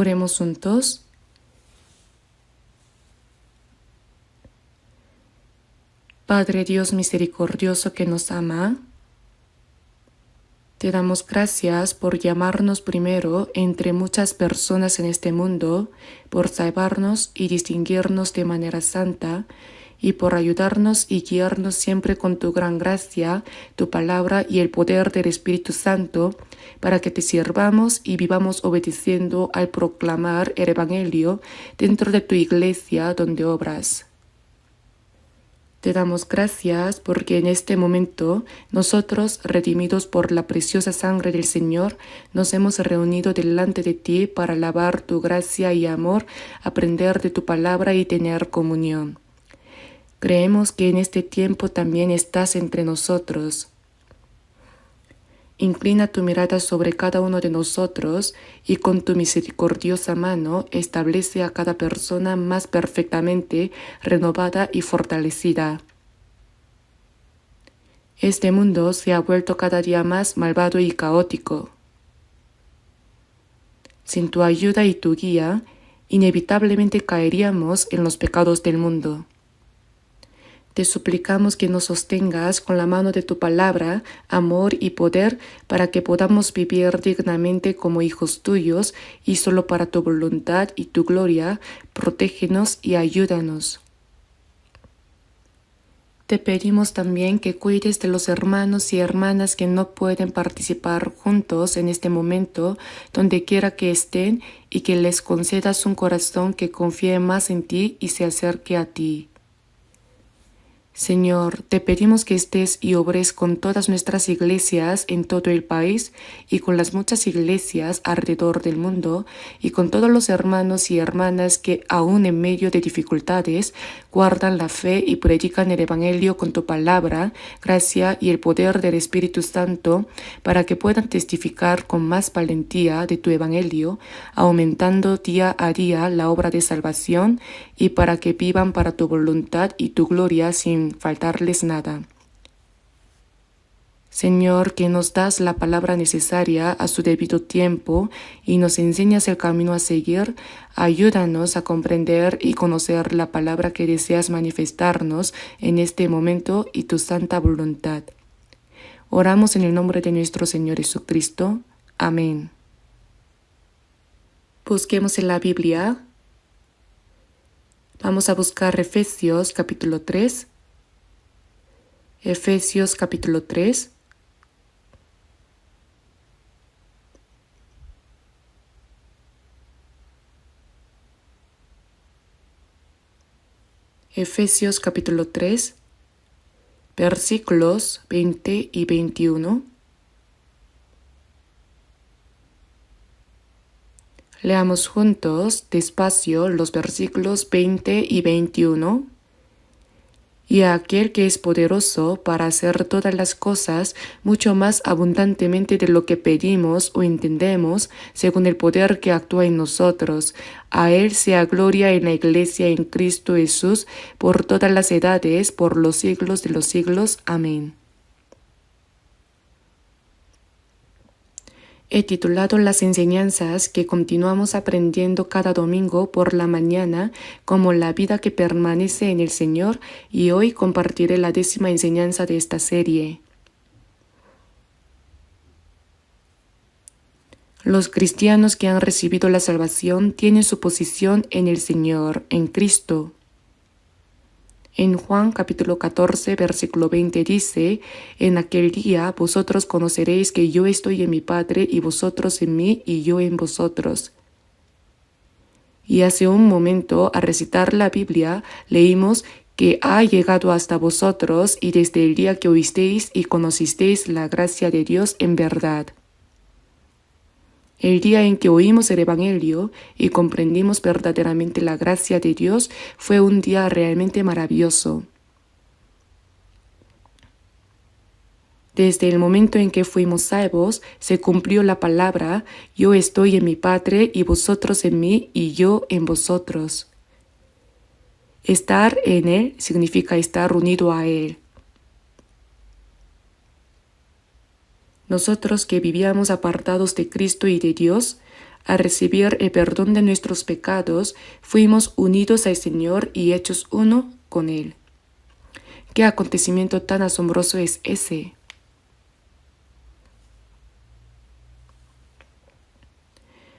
Oremos juntos. Padre Dios misericordioso que nos ama, te damos gracias por llamarnos primero entre muchas personas en este mundo, por salvarnos y distinguirnos de manera santa, y por ayudarnos y guiarnos siempre con tu gran gracia, tu palabra y el poder del Espíritu Santo, para que te sirvamos y vivamos obedeciendo al proclamar el Evangelio dentro de tu iglesia donde obras. Te damos gracias porque en este momento nosotros, redimidos por la preciosa sangre del Señor, nos hemos reunido delante de ti para alabar tu gracia y amor, aprender de tu palabra y tener comunión. Creemos que en este tiempo también estás entre nosotros. Inclina tu mirada sobre cada uno de nosotros y con tu misericordiosa mano establece a cada persona más perfectamente renovada y fortalecida. Este mundo se ha vuelto cada día más malvado y caótico. Sin tu ayuda y tu guía, inevitablemente caeríamos en los pecados del mundo. Te suplicamos que nos sostengas con la mano de tu palabra, amor y poder para que podamos vivir dignamente como hijos tuyos y solo para tu voluntad y tu gloria, protégenos y ayúdanos. Te pedimos también que cuides de los hermanos y hermanas que no pueden participar juntos en este momento, donde quiera que estén, y que les concedas un corazón que confíe más en ti y se acerque a ti. Señor, te pedimos que estés y obres con todas nuestras iglesias en todo el país y con las muchas iglesias alrededor del mundo y con todos los hermanos y hermanas que aún en medio de dificultades guardan la fe y predican el Evangelio con tu palabra, gracia y el poder del Espíritu Santo para que puedan testificar con más valentía de tu Evangelio, aumentando día a día la obra de salvación y para que vivan para tu voluntad y tu gloria sin faltarles nada. Señor, que nos das la palabra necesaria a su debido tiempo y nos enseñas el camino a seguir, ayúdanos a comprender y conocer la palabra que deseas manifestarnos en este momento y tu santa voluntad. Oramos en el nombre de nuestro Señor Jesucristo. Amén. Busquemos en la Biblia. Vamos a buscar Efesios capítulo 3. Efesios capítulo 3. Efesios capítulo 3, versículos 20 y 21. Leamos juntos despacio los versículos 20 y 21. Y a aquel que es poderoso para hacer todas las cosas mucho más abundantemente de lo que pedimos o entendemos, según el poder que actúa en nosotros, a él sea gloria en la Iglesia en Cristo Jesús por todas las edades, por los siglos de los siglos. Amén. He titulado las enseñanzas que continuamos aprendiendo cada domingo por la mañana como la vida que permanece en el Señor, y hoy compartiré la 10ª enseñanza de esta serie. Los cristianos que han recibido la salvación tienen su posición en el Señor, en Cristo. En Juan capítulo 14, versículo 20 dice: En aquel día vosotros conoceréis que yo estoy en mi Padre y vosotros en mí y yo en vosotros. Y hace un momento, al recitar la Biblia, leímos que ha llegado hasta vosotros y desde el día que oísteis y conocisteis la gracia de Dios en verdad. El día en que oímos el Evangelio y comprendimos verdaderamente la gracia de Dios fue un día realmente maravilloso. Desde el momento en que fuimos salvos, se cumplió la palabra: yo estoy en mi Padre y vosotros en mí y yo en vosotros. Estar en Él significa estar unido a Él. Nosotros que vivíamos apartados de Cristo y de Dios, Al recibir el perdón de nuestros pecados, fuimos unidos al Señor y hechos uno con Él. ¿Qué acontecimiento tan asombroso es ese?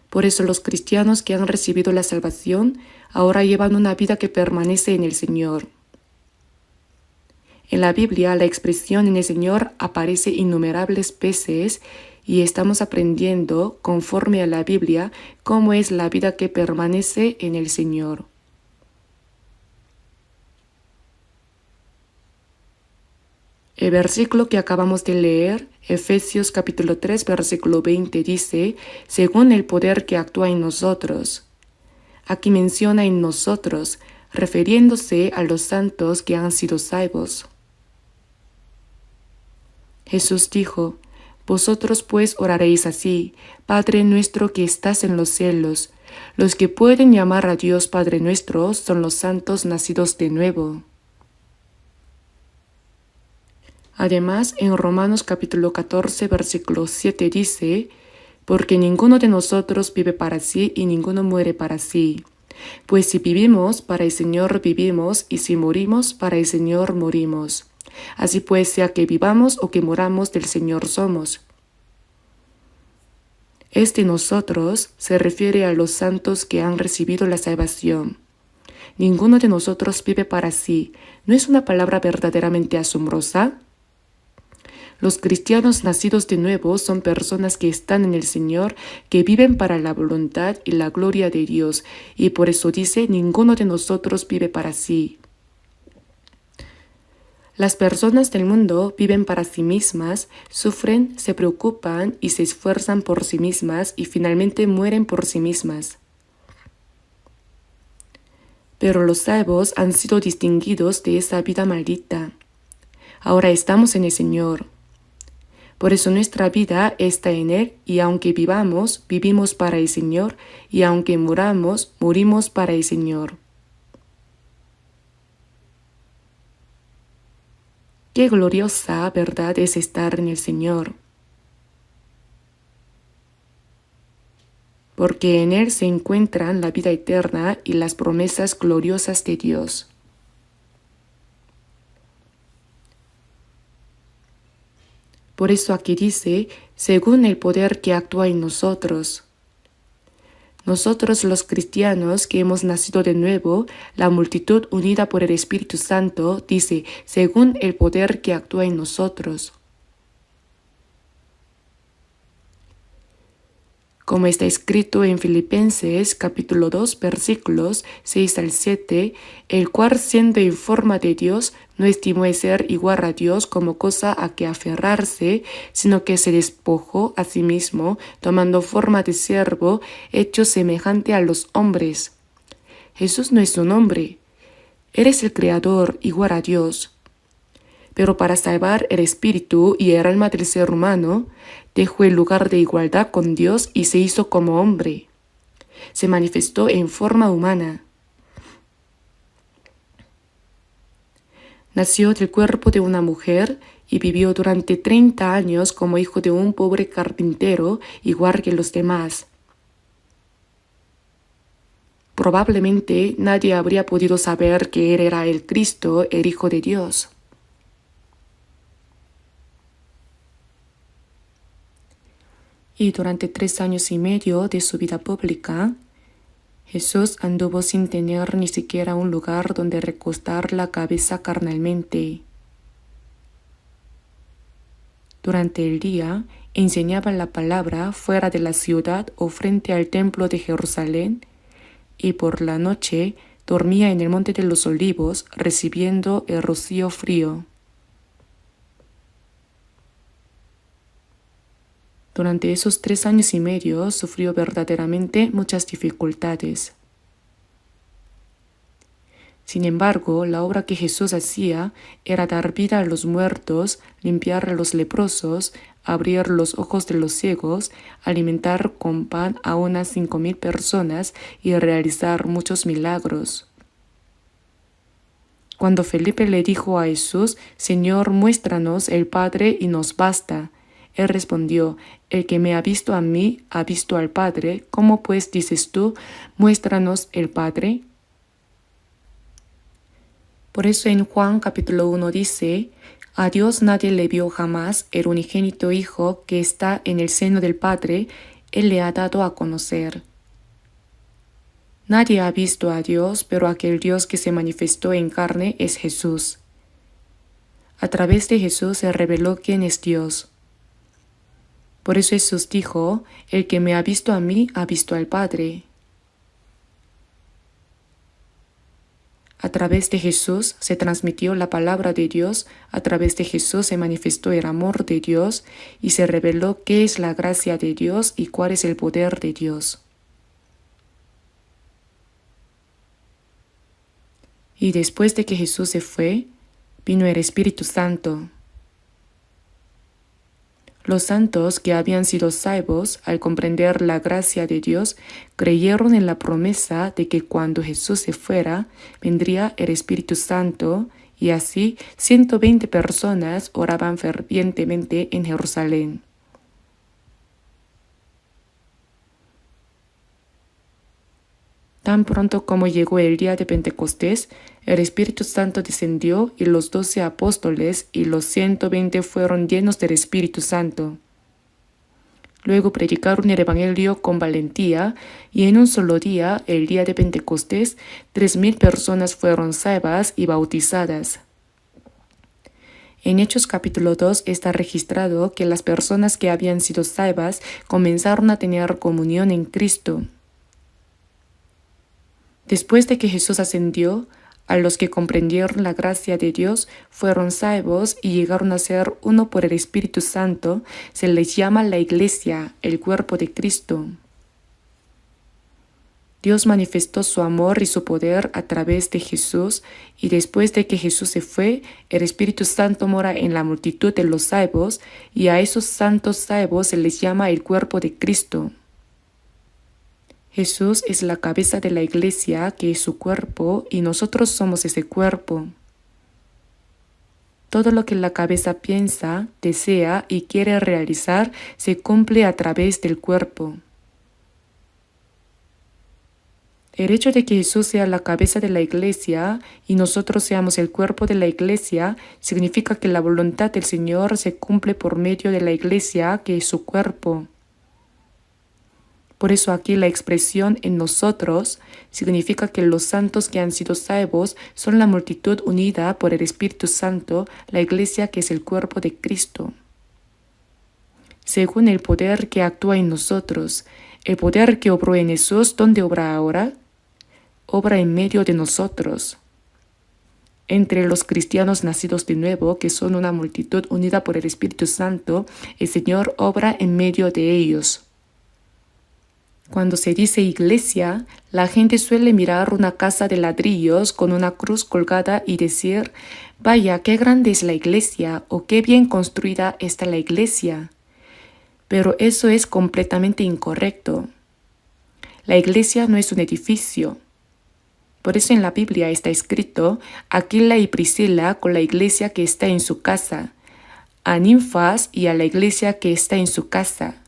Por eso los cristianos que han recibido la salvación ahora llevan una vida que permanece en el Señor. En la Biblia la expresión en el Señor aparece innumerables veces y estamos aprendiendo, conforme a la Biblia, cómo es la vida que permanece en el Señor. El versículo que acabamos de leer, Efesios capítulo 3, versículo 20, dice, según el poder que actúa en nosotros. Aquí menciona en nosotros, refiriéndose a los santos que han sido salvos. Jesús dijo, vosotros pues oraréis así, Padre nuestro que estás en los cielos. Los que pueden llamar a Dios Padre nuestro son los santos nacidos de nuevo. Además, en Romanos capítulo 14, versículo 7 dice, porque ninguno de nosotros vive para sí y ninguno muere para sí. Pues si vivimos, para el Señor vivimos, y si morimos, para el Señor morimos. Así pues, sea que vivamos o que moramos, del Señor somos. Este nosotros se refiere a los santos que han recibido la salvación. Ninguno de nosotros vive para sí. ¿No es una palabra verdaderamente asombrosa? Los cristianos nacidos de nuevo son personas que están en el Señor, que viven para la voluntad y la gloria de Dios, y por eso dice, ninguno de nosotros vive para sí. Las personas del mundo viven para sí mismas, sufren, se preocupan y se esfuerzan por sí mismas y finalmente mueren por sí mismas. Pero los salvos han sido distinguidos de esa vida maldita. Ahora estamos en el Señor. Por eso nuestra vida está en Él, y aunque vivamos, vivimos para el Señor, y aunque muramos, morimos para el Señor. Qué gloriosa verdad es estar en el Señor, porque en Él se encuentran la vida eterna y las promesas gloriosas de Dios. Por eso aquí dice, según el poder que actúa en nosotros. Nosotros los cristianos que hemos nacido de nuevo, la multitud unida por el Espíritu Santo, dice, según el poder que actúa en nosotros. Como está escrito en Filipenses capítulo 2 versículos 6 al 7, el cual siendo en forma de Dios, no estimó el ser igual a Dios como cosa a que aferrarse, sino que se despojó a sí mismo, tomando forma de siervo, hecho semejante a los hombres. Jesús no es un hombre, eres el Creador igual a Dios. Pero para salvar el espíritu y el alma del ser humano, dejó el lugar de igualdad con Dios y se hizo como hombre. Se manifestó en forma humana. Nació del cuerpo de una mujer y vivió durante 30 años como hijo de un pobre carpintero, igual que los demás. Probablemente nadie habría podido saber que él era el Cristo, el Hijo de Dios. Y durante 3 años y medio de su vida pública, Jesús anduvo sin tener ni siquiera un lugar donde recostar la cabeza carnalmente. Durante el día, enseñaba la palabra fuera de la ciudad o frente al templo de Jerusalén, y por la noche dormía en el monte de los Olivos, recibiendo el rocío frío. Durante esos 3 años y medio sufrió verdaderamente muchas dificultades. Sin embargo, la obra que Jesús hacía era dar vida a los muertos, limpiar a los leprosos, abrir los ojos de los ciegos, alimentar con pan a unas 5,000 personas y realizar muchos milagros. Cuando Felipe le dijo a Jesús, Señor, muéstranos el Padre y nos basta, Él respondió, el que me ha visto a mí, ha visto al Padre. ¿Cómo pues dices tú, muéstranos el Padre? Por eso en Juan capítulo 1 dice, a Dios nadie le vio jamás, el unigénito Hijo que está en el seno del Padre, Él le ha dado a conocer. Nadie ha visto a Dios, pero aquel Dios que se manifestó en carne es Jesús. A través de Jesús se reveló quién es Dios. Por eso Jesús dijo, el que me ha visto a mí, ha visto al Padre. A través de Jesús se transmitió la palabra de Dios, a través de Jesús se manifestó el amor de Dios y se reveló qué es la gracia de Dios y cuál es el poder de Dios. Y después de que Jesús se fue, vino el Espíritu Santo. Los santos que habían sido salvos, al comprender la gracia de Dios, creyeron en la promesa de que cuando Jesús se fuera, vendría el Espíritu Santo, y así 120 personas oraban fervientemente en Jerusalén. Tan pronto como llegó el día de Pentecostés, el Espíritu Santo descendió y los 12 apóstoles y los 120 fueron llenos del Espíritu Santo. Luego predicaron el Evangelio con valentía y en un solo día, el día de Pentecostés, 3,000 personas fueron salvas y bautizadas. En Hechos capítulo 2 está registrado que las personas que habían sido salvas comenzaron a tener comunión en Cristo. Después de que Jesús ascendió, a los que comprendieron la gracia de Dios fueron salvos y llegaron a ser uno por el Espíritu Santo, se les llama la Iglesia, el cuerpo de Cristo. Dios manifestó su amor y su poder a través de Jesús, y después de que Jesús se fue, el Espíritu Santo mora en la multitud de los salvos, y a esos santos salvos se les llama el cuerpo de Cristo. Jesús es la cabeza de la Iglesia, que es su cuerpo, y nosotros somos ese cuerpo. Todo lo que la cabeza piensa, desea y quiere realizar se cumple a través del cuerpo. El hecho de que Jesús sea la cabeza de la Iglesia y nosotros seamos el cuerpo de la Iglesia significa que la voluntad del Señor se cumple por medio de la Iglesia, que es su cuerpo. Por eso aquí la expresión en nosotros significa que los santos que han sido salvos son la multitud unida por el Espíritu Santo, la Iglesia que es el cuerpo de Cristo. Según el poder que actúa en nosotros, el poder que obró en Jesús, ¿dónde obra ahora? Obra en medio de nosotros. Entre los cristianos nacidos de nuevo, que son una multitud unida por el Espíritu Santo, el Señor obra en medio de ellos. Cuando se dice iglesia, la gente suele mirar una casa de ladrillos con una cruz colgada y decir, vaya, qué grande es la iglesia o qué bien construida está la iglesia. Pero eso es completamente incorrecto. La iglesia no es un edificio. Por eso en la Biblia está escrito, Aquila y Priscila con la iglesia que está en su casa, a Ninfas y a la iglesia que está en su casa,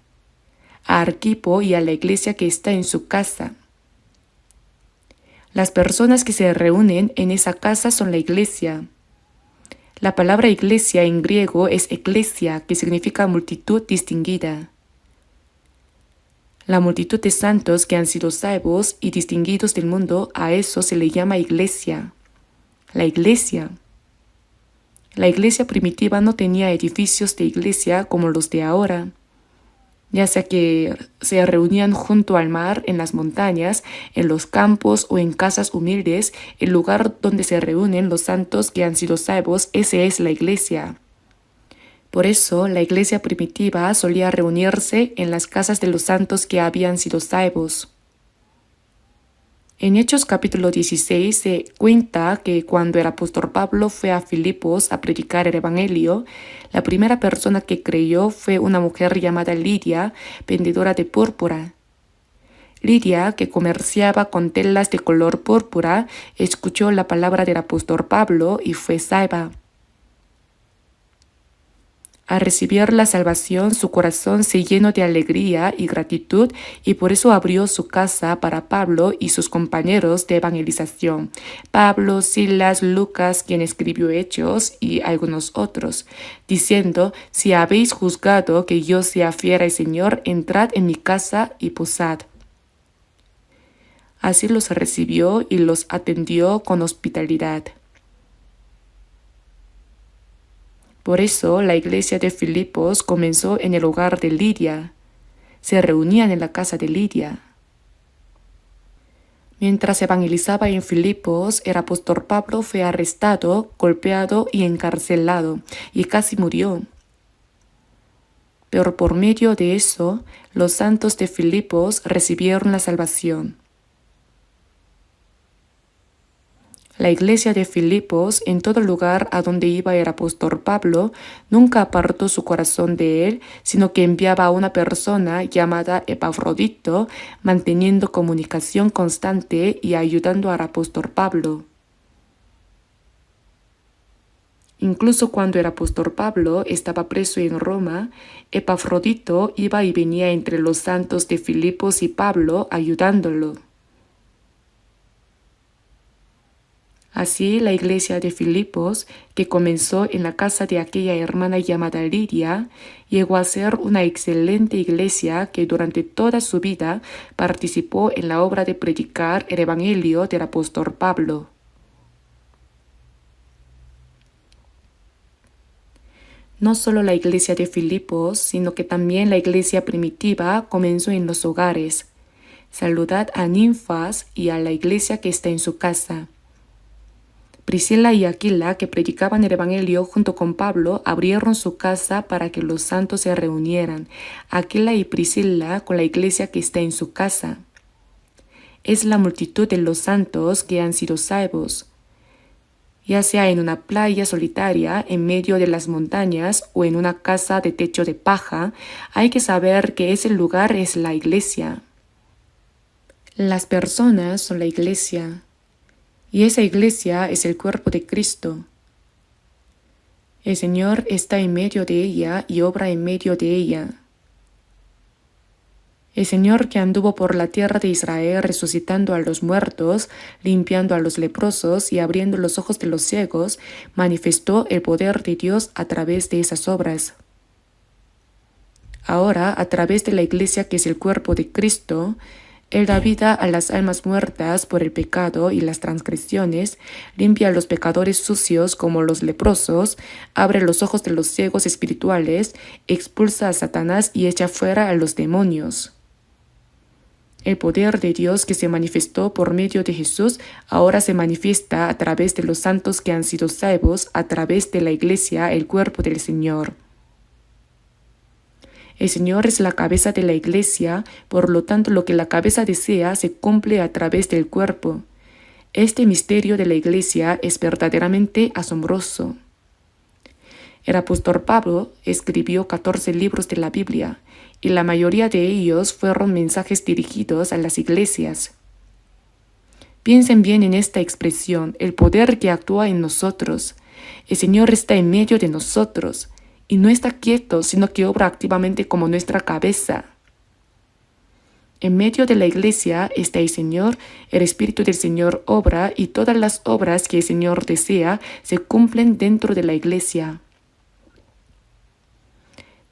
a Arquipo y a la iglesia que está en su casa. Las personas que se reúnen en esa casa son la iglesia. La palabra iglesia en griego es eklesia, que significa multitud distinguida. La multitud de santos que han sido salvos y distinguidos del mundo, a eso se le llama iglesia. La iglesia. La iglesia primitiva no tenía edificios de iglesia como los de ahora, ya sea que se reunían junto al mar, en las montañas, en los campos o en casas humildes. El lugar donde se reúnen los santos que han sido salvos, ese es la iglesia. Por eso, la iglesia primitiva solía reunirse en las casas de los santos que habían sido salvos. En Hechos capítulo 16 se cuenta que cuando el apóstol Pablo fue a Filipos a predicar el Evangelio, la primera persona que creyó fue una mujer llamada Lidia, vendedora de púrpura. Lidia, que comerciaba con telas de color púrpura, escuchó la palabra del apóstol Pablo y fue salva. Al recibir la salvación, su corazón se llenó de alegría y gratitud y por eso abrió su casa para Pablo y sus compañeros de evangelización, Pablo, Silas, Lucas, quien escribió Hechos y algunos otros, diciendo, si habéis juzgado que yo sea fiel al Señor, entrad en mi casa y posad. Así los recibió y los atendió con hospitalidad. Por eso la iglesia de Filipos comenzó en el hogar de Lidia. Se reunían en la casa de Lidia. Mientras evangelizaba en Filipos, el apóstol Pablo fue arrestado, golpeado y encarcelado, y casi murió. Pero por medio de eso, los santos de Filipos recibieron la salvación. La iglesia de Filipos, en todo lugar a donde iba el apóstol Pablo, nunca apartó su corazón de él, sino que enviaba a una persona llamada Epafrodito, manteniendo comunicación constante y ayudando al apóstol Pablo. Incluso cuando el apóstol Pablo estaba preso en Roma, Epafrodito iba y venía entre los santos de Filipos y Pablo ayudándolo. Así la iglesia de Filipos, que comenzó en la casa de aquella hermana llamada Lidia, llegó a ser una excelente iglesia que durante toda su vida participó en la obra de predicar el evangelio del apóstol Pablo. No solo la iglesia de Filipos, sino que también la iglesia primitiva comenzó en los hogares. Saludad a Ninfas y a la iglesia que está en su casa. Priscila y Aquila, que predicaban el evangelio junto con Pablo, abrieron su casa para que los santos se reunieran. Aquila y Priscila con la iglesia que está en su casa. Es la multitud de los santos que han sido salvos. Ya sea en una playa solitaria, en medio de las montañas o en una casa de techo de paja, hay que saber que ese lugar es la iglesia. Las personas son la iglesia. Y esa iglesia es el cuerpo de Cristo. El Señor está en medio de ella y obra en medio de ella. El Señor que anduvo por la tierra de Israel resucitando a los muertos, limpiando a los leprosos y abriendo los ojos de los ciegos, manifestó el poder de Dios a través de esas obras. Ahora, a través de la iglesia que es el cuerpo de Cristo, Él da vida a las almas muertas por el pecado y las transgresiones, limpia a los pecadores sucios como los leprosos, abre los ojos de los ciegos espirituales, expulsa a Satanás y echa fuera a los demonios. El poder de Dios que se manifestó por medio de Jesús ahora se manifiesta a través de los santos que han sido salvos, a través de la iglesia, el cuerpo del Señor. El Señor es la cabeza de la iglesia, por lo tanto lo que la cabeza desea se cumple a través del cuerpo. Este misterio de la iglesia es verdaderamente asombroso. El apóstol Pablo escribió 14 libros de la Biblia, y la mayoría de ellos fueron mensajes dirigidos a las iglesias. Piensen bien en esta expresión, el poder que actúa en nosotros. El Señor está en medio de nosotros. Y no está quieto, sino que obra activamente como nuestra cabeza. En medio de la iglesia está el Señor, el Espíritu del Señor obra y todas las obras que el Señor desea se cumplen dentro de la iglesia.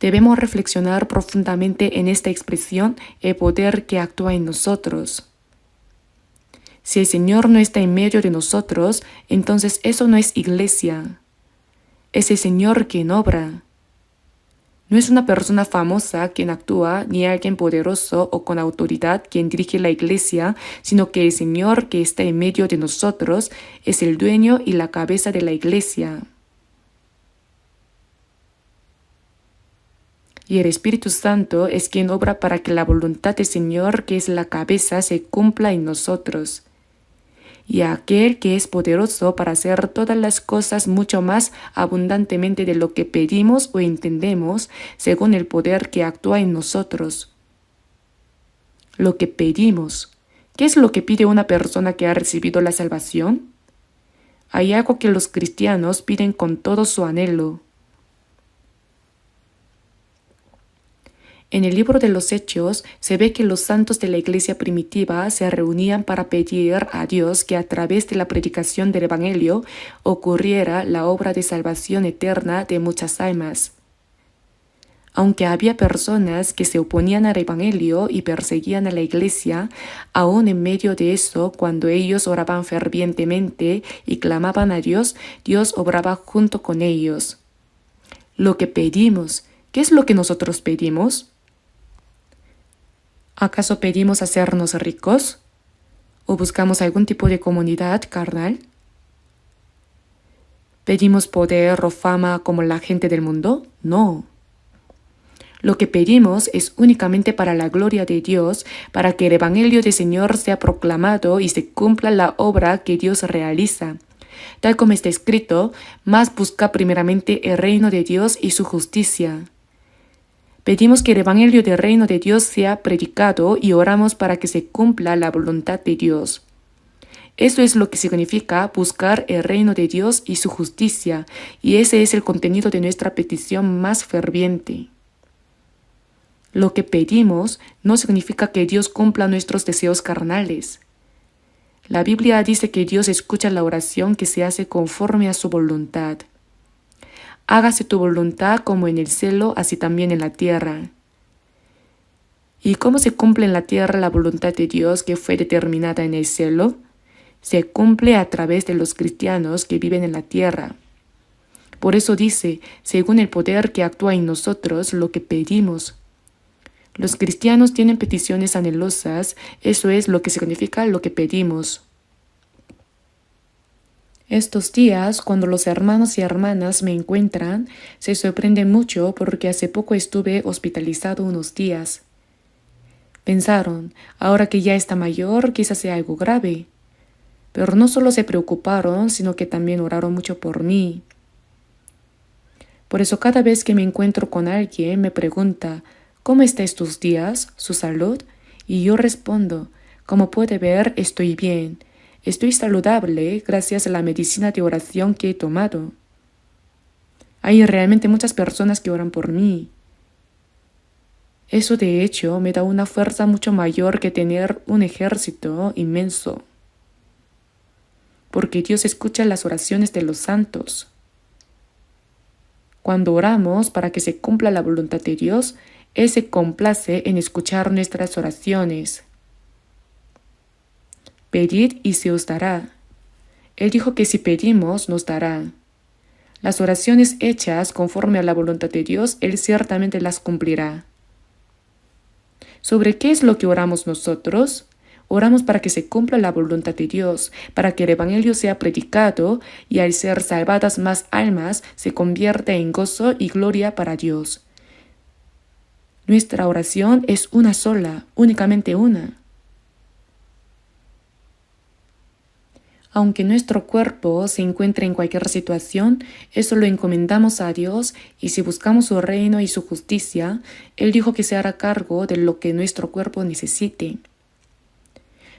Debemos reflexionar profundamente en esta expresión, el poder que actúa en nosotros. Si el Señor no está en medio de nosotros, entonces eso no es iglesia. Es el Señor quien obra. No es una persona famosa quien actúa, ni alguien poderoso o con autoridad quien dirige la iglesia, sino que el Señor que está en medio de nosotros es el dueño y la cabeza de la iglesia. Y el Espíritu Santo es quien obra para que la voluntad del Señor, que es la cabeza, se cumpla en nosotros. Y a aquel que es poderoso para hacer todas las cosas mucho más abundantemente de lo que pedimos o entendemos, según el poder que actúa en nosotros. Lo que pedimos. ¿Qué es lo que pide una persona que ha recibido la salvación? Hay algo que los cristianos piden con todo su anhelo. En el libro de los Hechos se ve que los santos de la iglesia primitiva se reunían para pedir a Dios que a través de la predicación del Evangelio ocurriera la obra de salvación eterna de muchas almas. Aunque había personas que se oponían al Evangelio y perseguían a la iglesia, aún en medio de eso, cuando ellos oraban fervientemente y clamaban a Dios, Dios obraba junto con ellos. Lo que pedimos, ¿qué es lo que nosotros pedimos? ¿Acaso pedimos hacernos ricos? ¿O buscamos algún tipo de comunidad carnal? ¿Pedimos poder o fama como la gente del mundo? No. Lo que pedimos es únicamente para la gloria de Dios, para que el Evangelio del Señor sea proclamado y se cumpla la obra que Dios realiza. Tal como está escrito, más busca primeramente el reino de Dios y su justicia. Pedimos que el Evangelio del reino de Dios sea predicado y oramos para que se cumpla la voluntad de Dios. Eso es lo que significa buscar el reino de Dios y su justicia, y ese es el contenido de nuestra petición más ferviente. Lo que pedimos no significa que Dios cumpla nuestros deseos carnales. La Biblia dice que Dios escucha la oración que se hace conforme a su voluntad. Hágase tu voluntad como en el cielo, así también en la tierra. ¿Y cómo se cumple en la tierra la voluntad de Dios que fue determinada en el cielo? Se cumple a través de los cristianos que viven en la tierra. Por eso dice, según el poder que actúa en nosotros, lo que pedimos. Los cristianos tienen peticiones anhelosas, eso es lo que significa lo que pedimos. Estos días, cuando los hermanos y hermanas me encuentran, se sorprenden mucho porque hace poco estuve hospitalizado unos días. Pensaron, ahora que ya está mayor, quizás sea algo grave. Pero no solo se preocuparon, sino que también oraron mucho por mí. Por eso cada vez que me encuentro con alguien me pregunta, ¿cómo está estos días? ¿Su salud? Y yo respondo, como puede ver, estoy bien. Estoy saludable gracias a la medicina de oración que he tomado. Hay realmente muchas personas que oran por mí. Eso de hecho me da una fuerza mucho mayor que tener un ejército inmenso. Porque Dios escucha las oraciones de los santos. Cuando oramos para que se cumpla la voluntad de Dios, Él se complace en escuchar nuestras oraciones. Pedid y se os dará. Él dijo que si pedimos, nos dará. Las oraciones hechas conforme a la voluntad de Dios, Él ciertamente las cumplirá. ¿Sobre qué es lo que oramos nosotros? Oramos para que se cumpla la voluntad de Dios, para que el Evangelio sea predicado y al ser salvadas más almas se convierta en gozo y gloria para Dios. Nuestra oración es una sola, únicamente una. Aunque nuestro cuerpo se encuentre en cualquier situación, eso lo encomendamos a Dios y si buscamos su reino y su justicia, Él dijo que se hará cargo de lo que nuestro cuerpo necesite.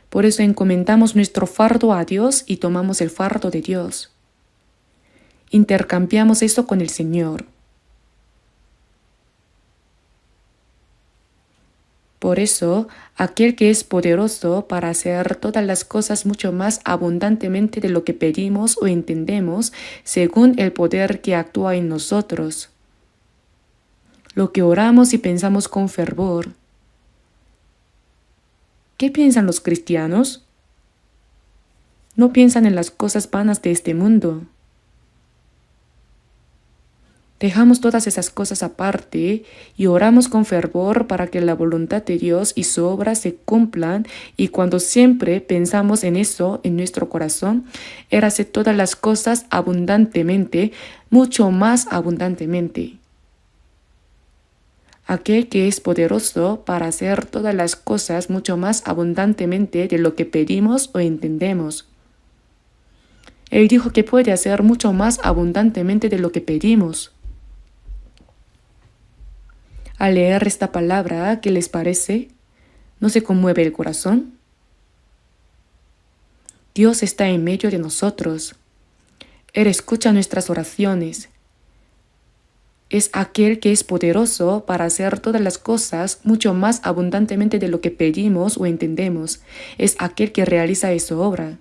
Por eso encomendamos nuestro fardo a Dios y tomamos el fardo de Dios. Intercambiamos eso con el Señor. Por eso, aquel que es poderoso para hacer todas las cosas mucho más abundantemente de lo que pedimos o entendemos, según el poder que actúa en nosotros. Lo que oramos y pensamos con fervor. ¿Qué piensan los cristianos? No piensan en las cosas vanas de este mundo. Dejamos todas esas cosas aparte y oramos con fervor para que la voluntad de Dios y su obra se cumplan y cuando siempre pensamos en eso en nuestro corazón, Él hace todas las cosas abundantemente, mucho más abundantemente. Aquel que es poderoso para hacer todas las cosas mucho más abundantemente de lo que pedimos o entendemos. Él dijo que puede hacer mucho más abundantemente de lo que pedimos. Al leer esta palabra, ¿qué les parece? ¿No se conmueve el corazón? Dios está en medio de nosotros. Él escucha nuestras oraciones. es aquel que es poderoso para hacer todas las cosas mucho más abundantemente de lo que pedimos o entendemos. Es aquel que realiza esa obra.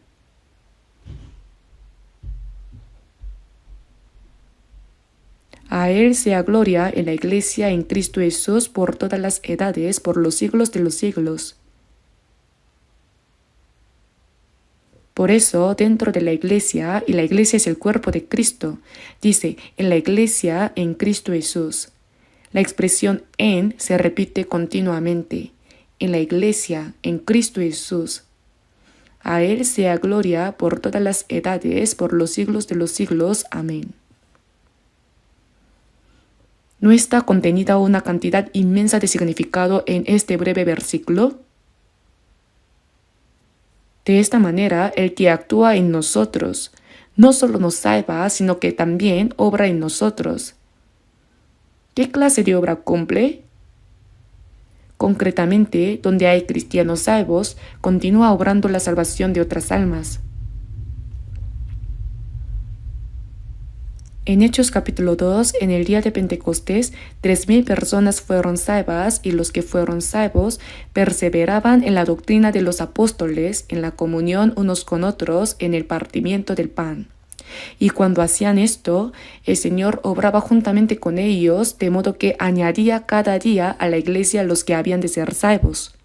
A Él sea gloria en la Iglesia en Cristo Jesús por todas las edades, por los siglos de los siglos. Por eso, dentro de la Iglesia, y la Iglesia es el cuerpo de Cristo, dice, en la Iglesia en Cristo Jesús. La expresión en se repite continuamente. En la Iglesia, en Cristo Jesús. A Él sea gloria por todas las edades, por los siglos de los siglos. Amén. ¿No está contenida una cantidad inmensa de significado en este breve versículo? De esta manera, el que actúa en nosotros no solo nos salva, sino que también obra en nosotros. ¿Qué clase de obra cumple? Concretamente, donde hay cristianos salvos, continúa obrando la salvación de otras almas. En Hechos capítulo 2, en el día de Pentecostés, 3,000 personas fueron salvas y los que fueron salvos perseveraban en la doctrina de los apóstoles, en la comunión unos con otros, en el partimiento del pan. Y cuando hacían esto, el Señor obraba juntamente con ellos, de modo que añadía cada día a la iglesia los que habían de ser salvos.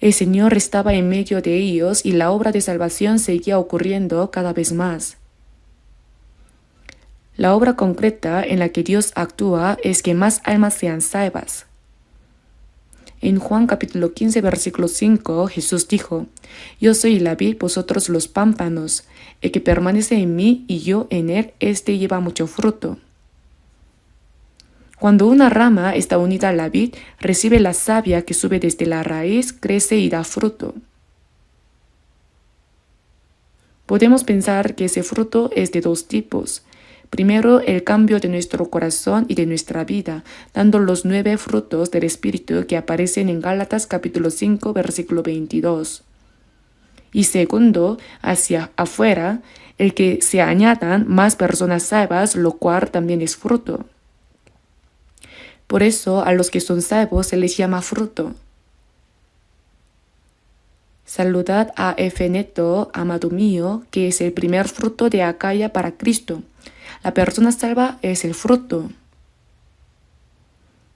El Señor estaba en medio de ellos y la obra de salvación seguía ocurriendo cada vez más. La obra concreta en la que Dios actúa es que más almas sean salvas. En Juan capítulo 15, versículo 5, Jesús dijo, Yo soy la vid, vosotros los pámpanos. El que permanece en mí y yo en él, éste lleva mucho fruto. Cuando una rama está unida a la vid, recibe la savia que sube desde la raíz, crece y da fruto. Podemos pensar que ese fruto es de dos tipos. Primero, el cambio de nuestro corazón y de nuestra vida, dando los 9 frutos del Espíritu que aparecen en Gálatas capítulo 5, versículo 22. Y segundo, hacia afuera, el que se añadan más personas salvas, lo cual también es fruto. Por eso, a los que son salvos se les llama fruto. Saludad a Efeneto, amado mío, que es el primer fruto de Acaya para Cristo. La persona salva es el fruto.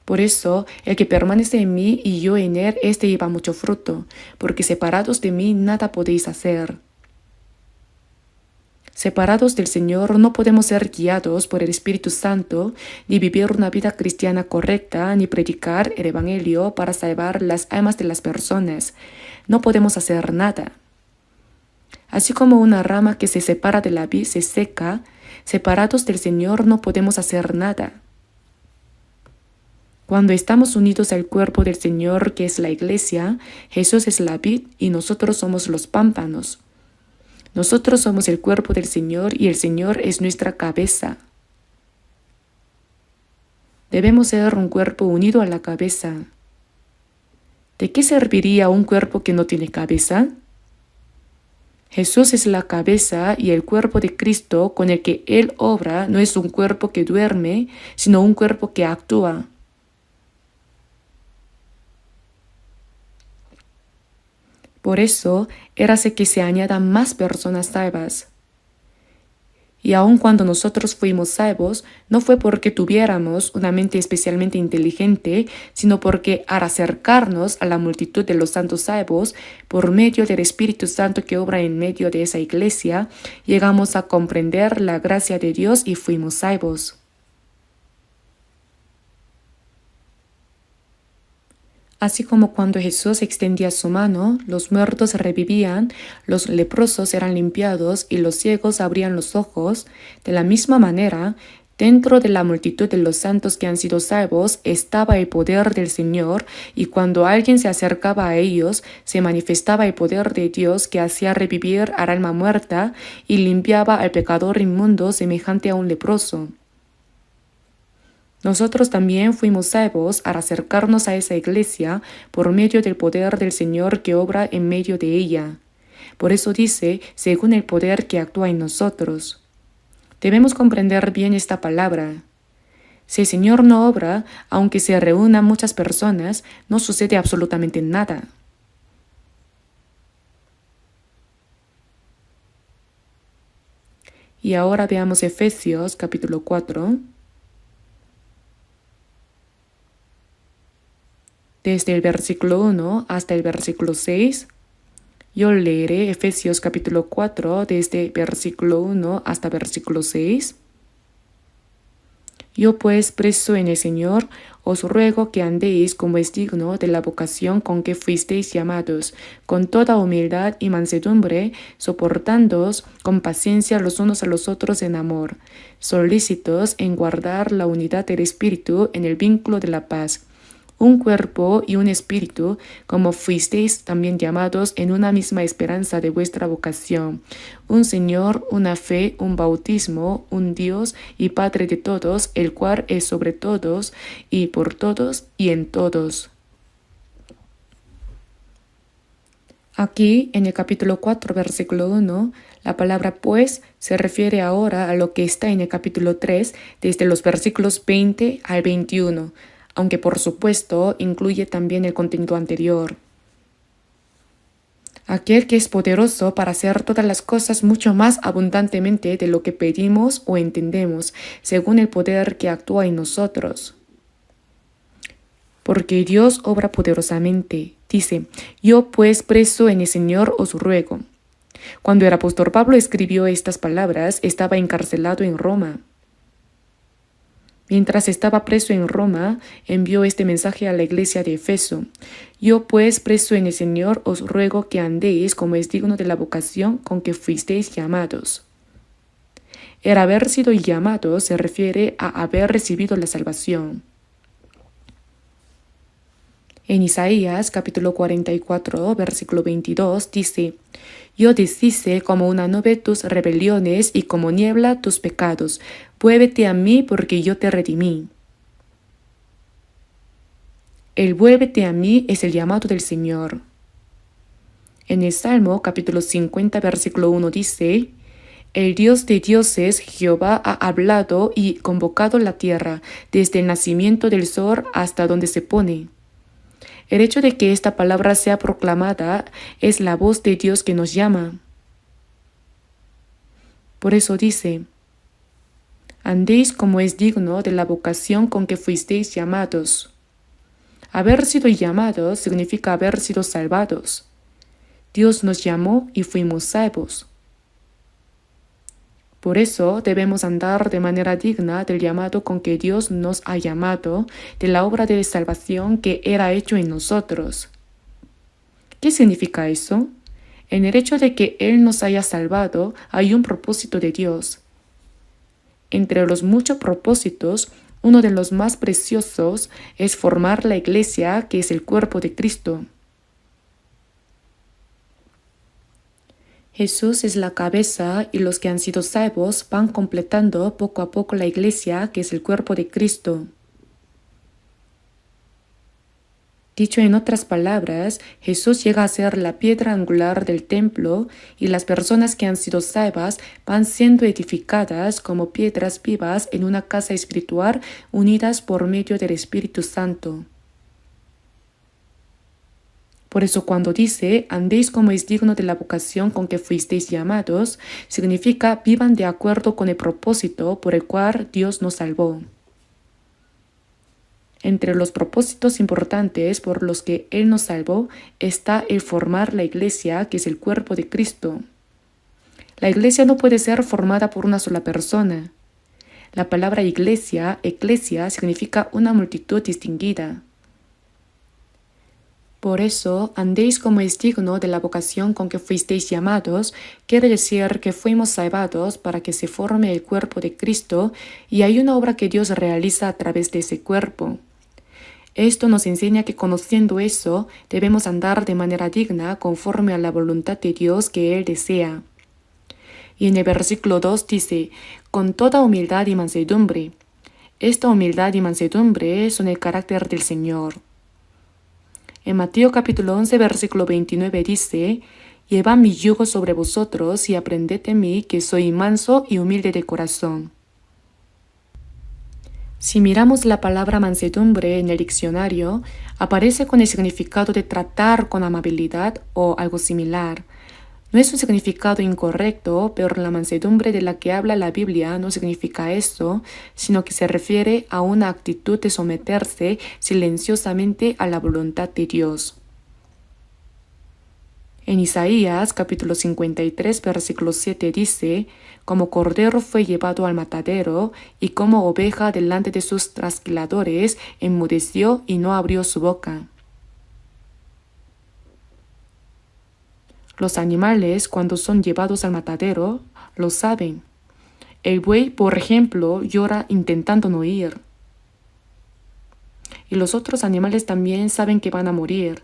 Por eso, el que permanece en mí y yo en él, éste lleva mucho fruto, porque separados de mí nada podéis hacer. Separados del Señor no podemos ser guiados por el Espíritu Santo, ni vivir una vida cristiana correcta, ni predicar el Evangelio para salvar las almas de las personas. No podemos hacer nada. Así como una rama que se separa de la vid se seca, separados del Señor no podemos hacer nada. Cuando estamos unidos al cuerpo del Señor, que es la Iglesia, Jesús es la vid y nosotros somos los pámpanos. Nosotros somos el cuerpo del Señor y el Señor es nuestra cabeza. Debemos ser un cuerpo unido a la cabeza. ¿De qué serviría un cuerpo que no tiene cabeza? Jesús es la cabeza y el cuerpo de Cristo con el que Él obra no es un cuerpo que duerme, sino un cuerpo que actúa. Por eso, érase que se añadan más personas salvas. Y aun cuando nosotros fuimos salvos, no fue porque tuviéramos una mente especialmente inteligente, sino porque al acercarnos a la multitud de los santos salvos, por medio del Espíritu Santo que obra en medio de esa iglesia, llegamos a comprender la gracia de Dios y fuimos salvos. Así como cuando Jesús extendía su mano, los muertos revivían, los leprosos eran limpiados y los ciegos abrían los ojos, de la misma manera, dentro de la multitud de los santos que han sido salvos estaba el poder del Señor, y cuando alguien se acercaba a ellos, se manifestaba el poder de Dios que hacía revivir al alma muerta y limpiaba al pecador inmundo semejante a un leproso. Nosotros también fuimos salvos al acercarnos a esa iglesia por medio del poder del Señor que obra en medio de ella. Por eso dice, según el poder que actúa en nosotros. Debemos comprender bien esta palabra. Si el Señor no obra, aunque se reúnan muchas personas, no sucede absolutamente nada. Y ahora veamos Efesios capítulo 4. Desde el versículo 1 hasta el versículo 6. Yo leeré Efesios capítulo 4 desde versículo 1 hasta versículo 6. Yo pues, preso en el Señor, os ruego que andéis como es digno de la vocación con que fuisteis llamados, con toda humildad y mansedumbre, soportándoos con paciencia los unos a los otros en amor, solícitos en guardar la unidad del Espíritu en el vínculo de la paz. Un cuerpo y un espíritu, como fuisteis también llamados en una misma esperanza de vuestra vocación. Un Señor, una fe, un bautismo, un Dios y Padre de todos, el cual es sobre todos y por todos y en todos. Aquí, en el capítulo 4, versículo 1, la palabra pues se refiere ahora a lo que está en el capítulo 3, desde los versículos 20 al 21. Aunque por supuesto incluye también el contenido anterior. Aquel que es poderoso para hacer todas las cosas mucho más abundantemente de lo que pedimos o entendemos, según el poder que actúa en nosotros. Porque Dios obra poderosamente. Dice, yo pues preso en el Señor os ruego. Cuando el apóstol Pablo escribió estas palabras, estaba encarcelado en Roma. Mientras estaba preso en Roma, envió este mensaje a la iglesia de Efeso. Yo pues, preso en el Señor, os ruego que andéis como es digno de la vocación con que fuisteis llamados. El haber sido llamado se refiere a haber recibido la salvación. En Isaías capítulo 44, versículo 22 dice, yo deshice como una nube tus rebeliones y como niebla tus pecados. Vuélvete a mí porque yo te redimí. El vuélvete a mí es el llamado del Señor. En el Salmo capítulo 50, versículo 1 dice, el Dios de dioses, Jehová, ha hablado y convocado la tierra, desde el nacimiento del sol hasta donde se pone. El hecho de que esta palabra sea proclamada es la voz de Dios que nos llama. Por eso dice, andéis como es digno de la vocación con que fuisteis llamados. Haber sido llamados significa haber sido salvados. Dios nos llamó y fuimos salvos. Por eso debemos andar de manera digna del llamado con que Dios nos ha llamado, de la obra de salvación que Él ha hecho en nosotros. ¿Qué significa eso? En el hecho de que Él nos haya salvado hay un propósito de Dios. Entre los muchos propósitos, uno de los más preciosos es formar la iglesia que es el cuerpo de Cristo. Jesús es la cabeza y los que han sido salvos van completando poco a poco la iglesia que es el cuerpo de Cristo. Dicho en otras palabras, Jesús llega a ser la piedra angular del templo y las personas que han sido salvas van siendo edificadas como piedras vivas en una casa espiritual unidas por medio del Espíritu Santo. Por eso cuando dice, andéis como es digno de la vocación con que fuisteis llamados, significa vivan de acuerdo con el propósito por el cual Dios nos salvó. Entre los propósitos importantes por los que Él nos salvó está el formar la iglesia, que es el cuerpo de Cristo. La iglesia no puede ser formada por una sola persona. La palabra iglesia, eclesia, significa una multitud distinguida. Por eso, andéis como es digno de la vocación con que fuisteis llamados, quiere decir que fuimos salvados para que se forme el cuerpo de Cristo y hay una obra que Dios realiza a través de ese cuerpo. Esto nos enseña que conociendo eso, debemos andar de manera digna conforme a la voluntad de Dios que Él desea. Y en el versículo 2 dice, con toda humildad y mansedumbre. Esta humildad y mansedumbre son el carácter del Señor. En Mateo capítulo 11, versículo 29 dice, Llevad mi yugo sobre vosotros y aprended de mí, que soy manso y humilde de corazón. Si miramos la palabra mansedumbre en el diccionario, aparece con el significado de tratar con amabilidad o algo similar. No es un significado incorrecto, pero la mansedumbre de la que habla la Biblia no significa esto, sino que se refiere a una actitud de someterse silenciosamente a la voluntad de Dios. En Isaías capítulo 53 versículo 7 dice: como cordero fue llevado al matadero, y como oveja delante de sus trasquiladores, enmudeció y no abrió su boca. Los animales, cuando son llevados al matadero, lo saben. El buey, por ejemplo, llora intentando no huir. Y los otros animales también saben que van a morir.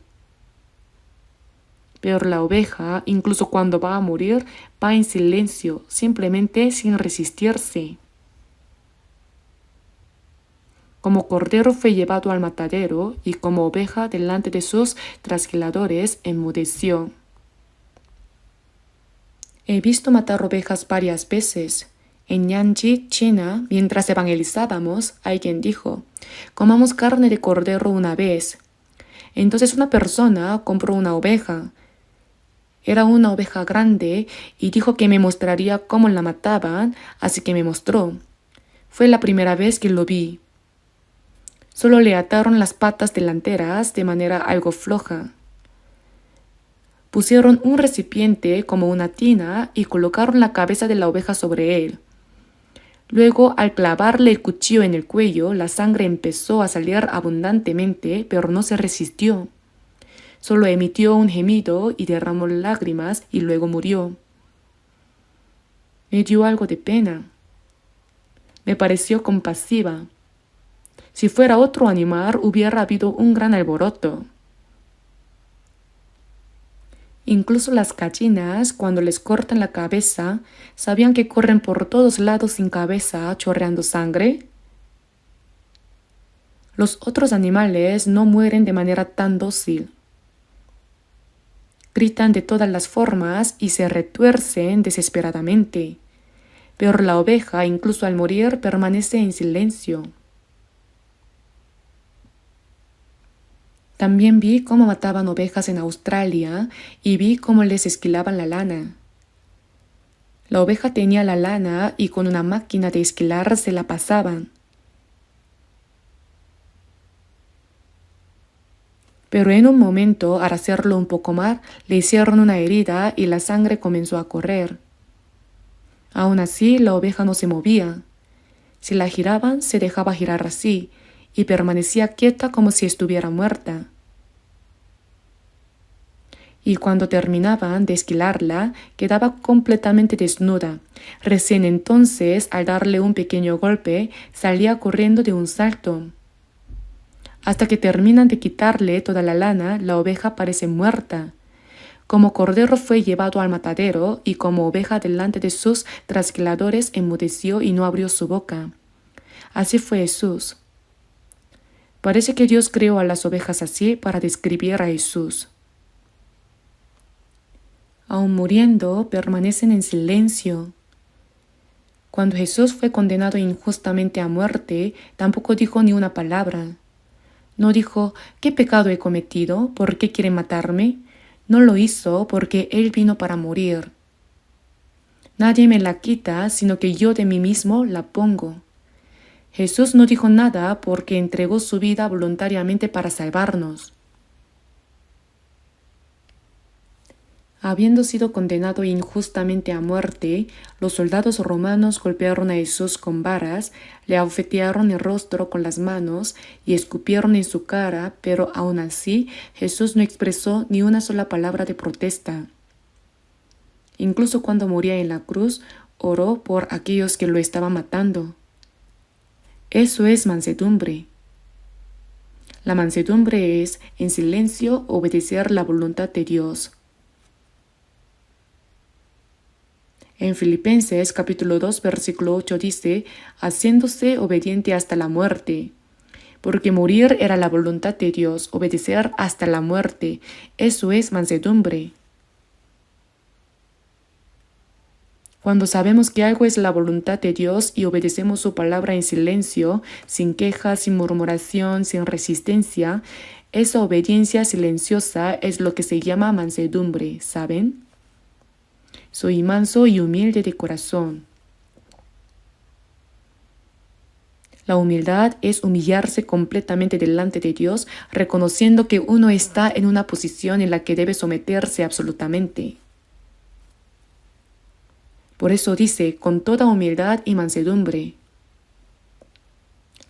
Pero la oveja, incluso cuando va a morir, va en silencio, simplemente sin resistirse. Como cordero fue llevado al matadero, y como oveja delante de sus trasquiladores, enmudeció. He visto matar ovejas varias veces. En Yanji, China, mientras evangelizábamos, alguien dijo: comamos carne de cordero una vez. Entonces una persona compró una oveja. Era una oveja grande y dijo que me mostraría cómo la mataban, así que me mostró. Fue la primera vez que lo vi. Solo le ataron las patas delanteras de manera algo floja. Pusieron un recipiente como una tina y colocaron la cabeza de la oveja sobre él. Luego, al clavarle el cuchillo en el cuello, la sangre empezó a salir abundantemente, pero no se resistió. Solo emitió un gemido y derramó lágrimas y luego murió. Me dio algo de pena. Me pareció compasiva. Si fuera otro animal, hubiera habido un gran alboroto. Incluso las gallinas, cuando les cortan la cabeza, ¿sabían que corren por todos lados sin cabeza, chorreando sangre? Los otros animales no mueren de manera tan dócil. Gritan de todas las formas y se retuercen desesperadamente. Pero la oveja, incluso al morir, permanece en silencio. También vi cómo mataban ovejas en Australia y vi cómo les esquilaban la lana. La oveja tenía la lana y con una máquina de esquilar se la pasaban. Pero en un momento, al hacerlo un poco más, le hicieron una herida y la sangre comenzó a correr. Aún así, la oveja no se movía. Si la giraban, se dejaba girar así, y permanecía quieta como si estuviera muerta. Y cuando terminaban de esquilarla, quedaba completamente desnuda. Recién entonces, al darle un pequeño golpe, salía corriendo de un salto. Hasta que terminan de quitarle toda la lana, la oveja parece muerta. Como cordero fue llevado al matadero, y como oveja delante de sus trasquiladores enmudeció y no abrió su boca. Así fue Jesús. Parece que Dios creó a las ovejas así para describir a Jesús. Aun muriendo, permanecen en silencio. Cuando Jesús fue condenado injustamente a muerte, tampoco dijo ni una palabra. No dijo: ¿qué pecado he cometido? ¿Por qué quieren matarme? No lo hizo porque Él vino para morir. Nadie me la quita, sino que yo de mí mismo la pongo. Jesús no dijo nada porque entregó su vida voluntariamente para salvarnos. Habiendo sido condenado injustamente a muerte, los soldados romanos golpearon a Jesús con varas, le abofetearon el rostro con las manos y escupieron en su cara, pero aún así Jesús no expresó ni una sola palabra de protesta. Incluso cuando moría en la cruz, oró por aquellos que lo estaban matando. Eso es mansedumbre. La mansedumbre es, en silencio, obedecer la voluntad de Dios. En Filipenses capítulo 2 versículo 8 dice: haciéndose obediente hasta la muerte. Porque morir era la voluntad de Dios, obedecer hasta la muerte. Eso es mansedumbre. Cuando sabemos que algo es la voluntad de Dios y obedecemos su palabra en silencio, sin quejas, sin murmuración, sin resistencia, esa obediencia silenciosa es lo que se llama mansedumbre, ¿saben? Soy manso y humilde de corazón. La humildad es humillarse completamente delante de Dios, reconociendo que uno está en una posición en la que debe someterse absolutamente. Por eso dice, con toda humildad y mansedumbre.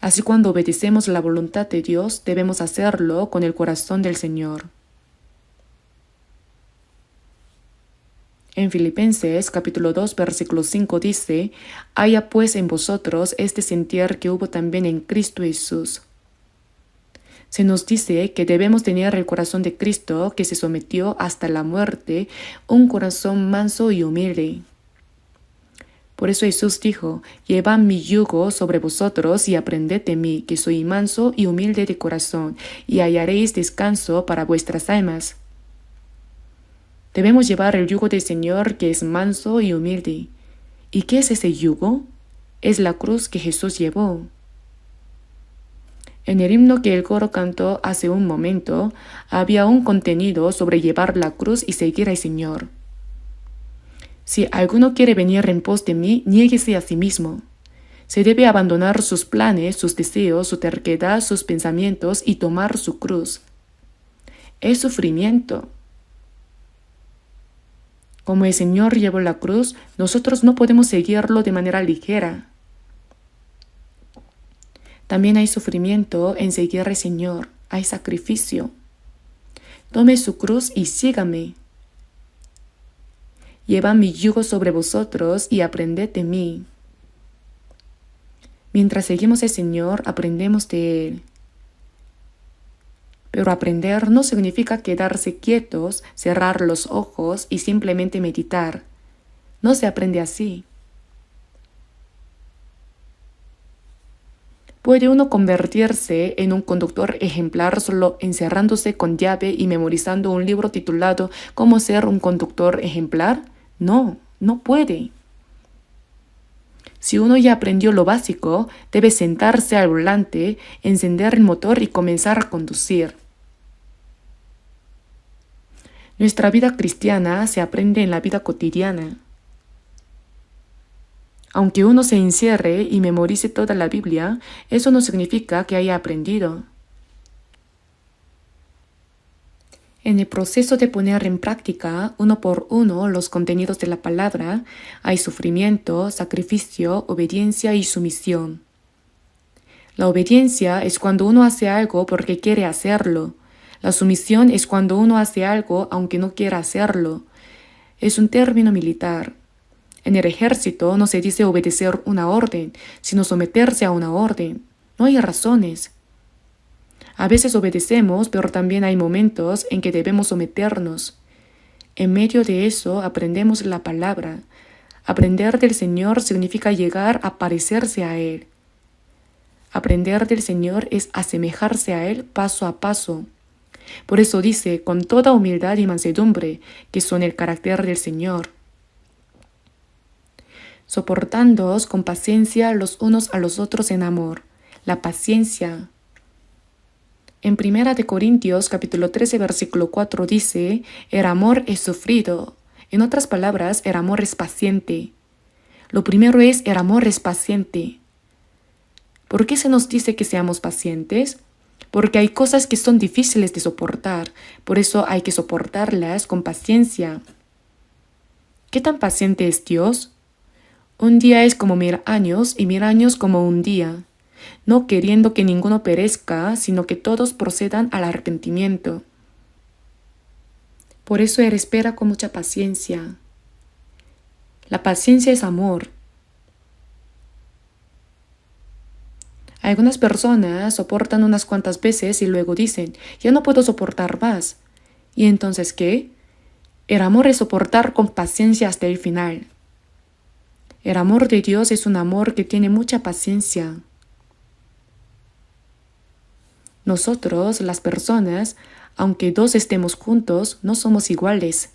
Así cuando obedecemos la voluntad de Dios, debemos hacerlo con el corazón del Señor. En Filipenses capítulo 2 versículo 5 dice, haya pues en vosotros este sentir que hubo también en Cristo Jesús. Se nos dice que debemos tener el corazón de Cristo que se sometió hasta la muerte, un corazón manso y humilde. Por eso Jesús dijo, llevad mi yugo sobre vosotros y aprended de mí, que soy manso y humilde de corazón, y hallaréis descanso para vuestras almas. Debemos llevar el yugo del Señor que es manso y humilde. ¿Y qué es ese yugo? Es la cruz que Jesús llevó. En el himno que el coro cantó hace un momento, había un contenido sobre llevar la cruz y seguir al Señor. Si alguno quiere venir en pos de mí, niéguese a sí mismo. Se debe abandonar sus planes, sus deseos, su terquedad, sus pensamientos y tomar su cruz. Es sufrimiento. Como el Señor llevó la cruz, nosotros no podemos seguirlo de manera ligera. También hay sufrimiento en seguir al Señor, hay sacrificio. Tome su cruz y sígame. Lleva mi yugo sobre vosotros y aprended de mí. Mientras seguimos al Señor, aprendemos de Él. Pero aprender no significa quedarse quietos, cerrar los ojos y simplemente meditar. No se aprende así. ¿Puede uno convertirse en un conductor ejemplar solo encerrándose con llave y memorizando un libro titulado ¿Cómo ser un conductor ejemplar? No, no puede. Si uno ya aprendió lo básico, debe sentarse al volante, encender el motor y comenzar a conducir. Nuestra vida cristiana se aprende en la vida cotidiana. Aunque uno se encierre y memorice toda la Biblia, eso no significa que haya aprendido. En el proceso de poner en práctica uno por uno los contenidos de la palabra, hay sufrimiento, sacrificio, obediencia y sumisión. La obediencia es cuando uno hace algo porque quiere hacerlo. La sumisión es cuando uno hace algo aunque no quiera hacerlo. Es un término militar. En el ejército no se dice obedecer una orden, sino someterse a una orden. No hay razones. A veces obedecemos, pero también hay momentos en que debemos someternos. En medio de eso aprendemos la palabra. Aprender del Señor significa llegar a parecerse a Él. Aprender del Señor es asemejarse a Él paso a paso. Por eso dice, con toda humildad y mansedumbre, que son el carácter del Señor. Soportándoos con paciencia los unos a los otros en amor. La paciencia. En 1 Corintios capítulo 13 versículo 4 dice, el amor es sufrido. En otras palabras, el amor es paciente. Lo primero es, el amor es paciente. ¿Por qué se nos dice que seamos pacientes? Porque hay cosas que son difíciles de soportar, por eso hay que soportarlas con paciencia. ¿Qué tan paciente es Dios? Un día es como 1000 años y 1000 años como un día, no queriendo que ninguno perezca, sino que todos procedan al arrepentimiento. Por eso Él espera con mucha paciencia. La paciencia es amor. Algunas personas soportan unas cuantas veces y luego dicen, ya no puedo soportar más. ¿Y entonces qué? El amor es soportar con paciencia hasta el final. El amor de Dios es un amor que tiene mucha paciencia. Nosotros, las personas, aunque dos estemos juntos, no somos iguales.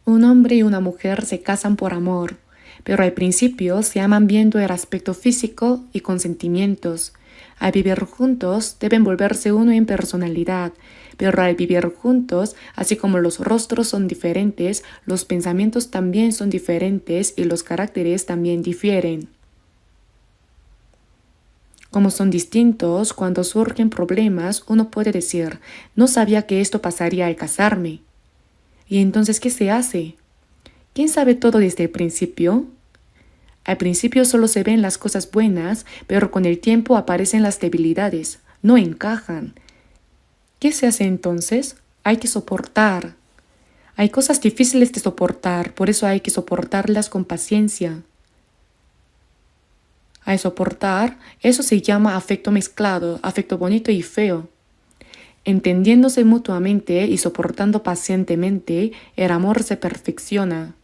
Un hombre y una mujer se casan por amor, pero al principio se aman viendo el aspecto físico y con sentimientos. Al vivir juntos deben volverse uno en personalidad, pero al vivir juntos, así como los rostros son diferentes, los pensamientos también son diferentes y los caracteres también difieren. Como son distintos, cuando surgen problemas, uno puede decir, no sabía que esto pasaría al casarme. ¿Y entonces qué se hace? ¿Quién sabe todo desde el principio? Al principio solo se ven las cosas buenas, pero con el tiempo aparecen las debilidades, no encajan. ¿Qué se hace entonces? Hay que soportar. Hay cosas difíciles de soportar, por eso hay que soportarlas con paciencia. Al soportar, eso se llama afecto mezclado, afecto bonito y feo. Entendiéndose mutuamente y soportando pacientemente, el amor se perfecciona.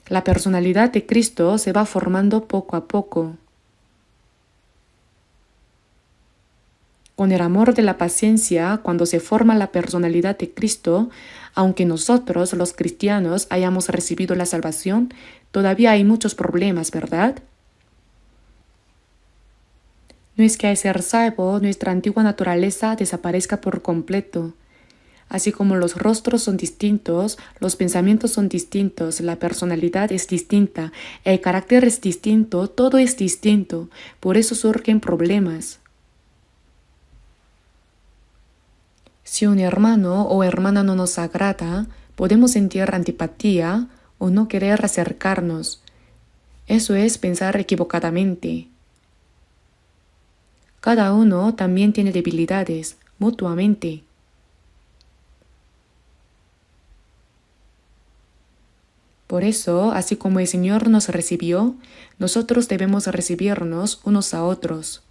La personalidad de Cristo se va formando poco a poco. Con el amor de la paciencia, cuando se forma la personalidad de Cristo, aunque nosotros, los cristianos, hayamos recibido la salvación, todavía hay muchos problemas, ¿verdad? No es que al ser salvo, nuestra antigua naturaleza desaparezca por completo. Así como los rostros son distintos, los pensamientos son distintos, la personalidad es distinta, el carácter es distinto, todo es distinto. Por eso surgen problemas. Si un hermano o hermana no nos agrada, podemos sentir antipatía o no querer acercarnos. Eso es pensar equivocadamente. Cada uno también tiene debilidades, mutuamente. Por eso, así como el Señor nos recibió, nosotros debemos recibirnos unos a otros.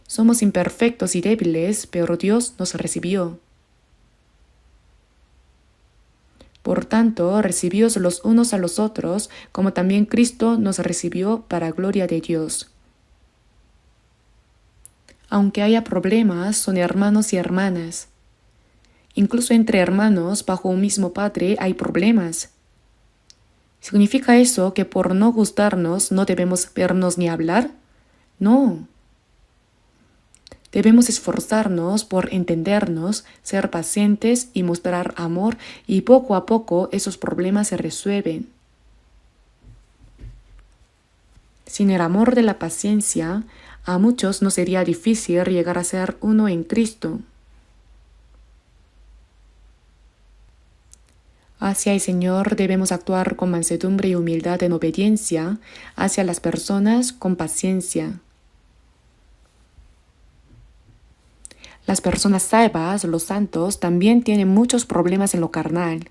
Somos imperfectos y débiles, pero Dios nos recibió. Por tanto, recibíos los unos a los otros, como también Cristo nos recibió para gloria de Dios. Aunque haya problemas, son hermanos y hermanas. Incluso entre hermanos, bajo un mismo padre, hay problemas. ¿Significa eso que por no gustarnos no debemos vernos ni hablar? No. Debemos esforzarnos por entendernos, ser pacientes y mostrar amor, y poco a poco esos problemas se resuelven. Sin el amor de la paciencia, a muchos nos sería difícil llegar a ser uno en Cristo. Hacia el Señor debemos actuar con mansedumbre y humildad en obediencia, hacia las personas con paciencia. Las personas salvas, los santos, también tienen muchos problemas en lo carnal.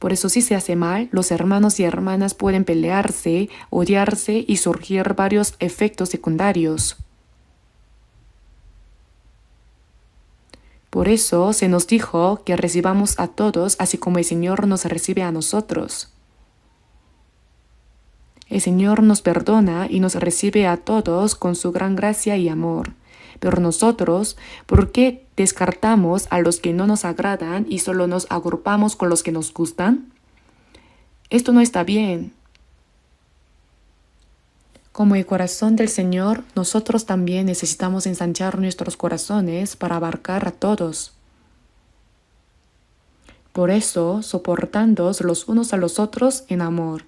Por eso si se hace mal, los hermanos y hermanas pueden pelearse, odiarse y surgir varios efectos secundarios. Por eso se nos dijo que recibamos a todos así como el Señor nos recibe a nosotros. El Señor nos perdona y nos recibe a todos con su gran gracia y amor. Pero nosotros, ¿por qué descartamos a los que no nos agradan y solo nos agrupamos con los que nos gustan? Esto no está bien. Como el corazón del Señor, nosotros también necesitamos ensanchar nuestros corazones para abarcar a todos. Por eso, soportándoos los unos a los otros en amor.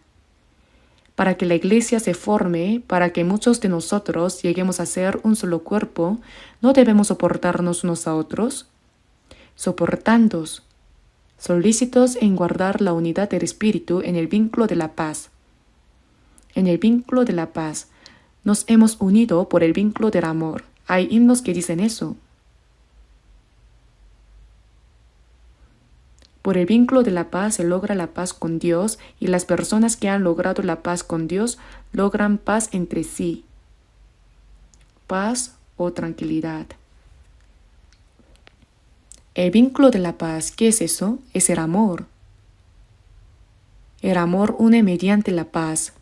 Para que la iglesia se forme, para que muchos de nosotros lleguemos a ser un solo cuerpo, ¿no debemos soportarnos unos a otros? Soportándoos, solícitos en guardar la unidad del Espíritu en el vínculo de la paz. En el vínculo de la paz, nos hemos unido por el vínculo del amor. Hay himnos que dicen eso. Por el vínculo de la paz se logra la paz con Dios y las personas que han logrado la paz con Dios logran paz entre sí. Paz o tranquilidad. El vínculo de la paz, ¿qué es eso? Es el amor. El amor une mediante la paz.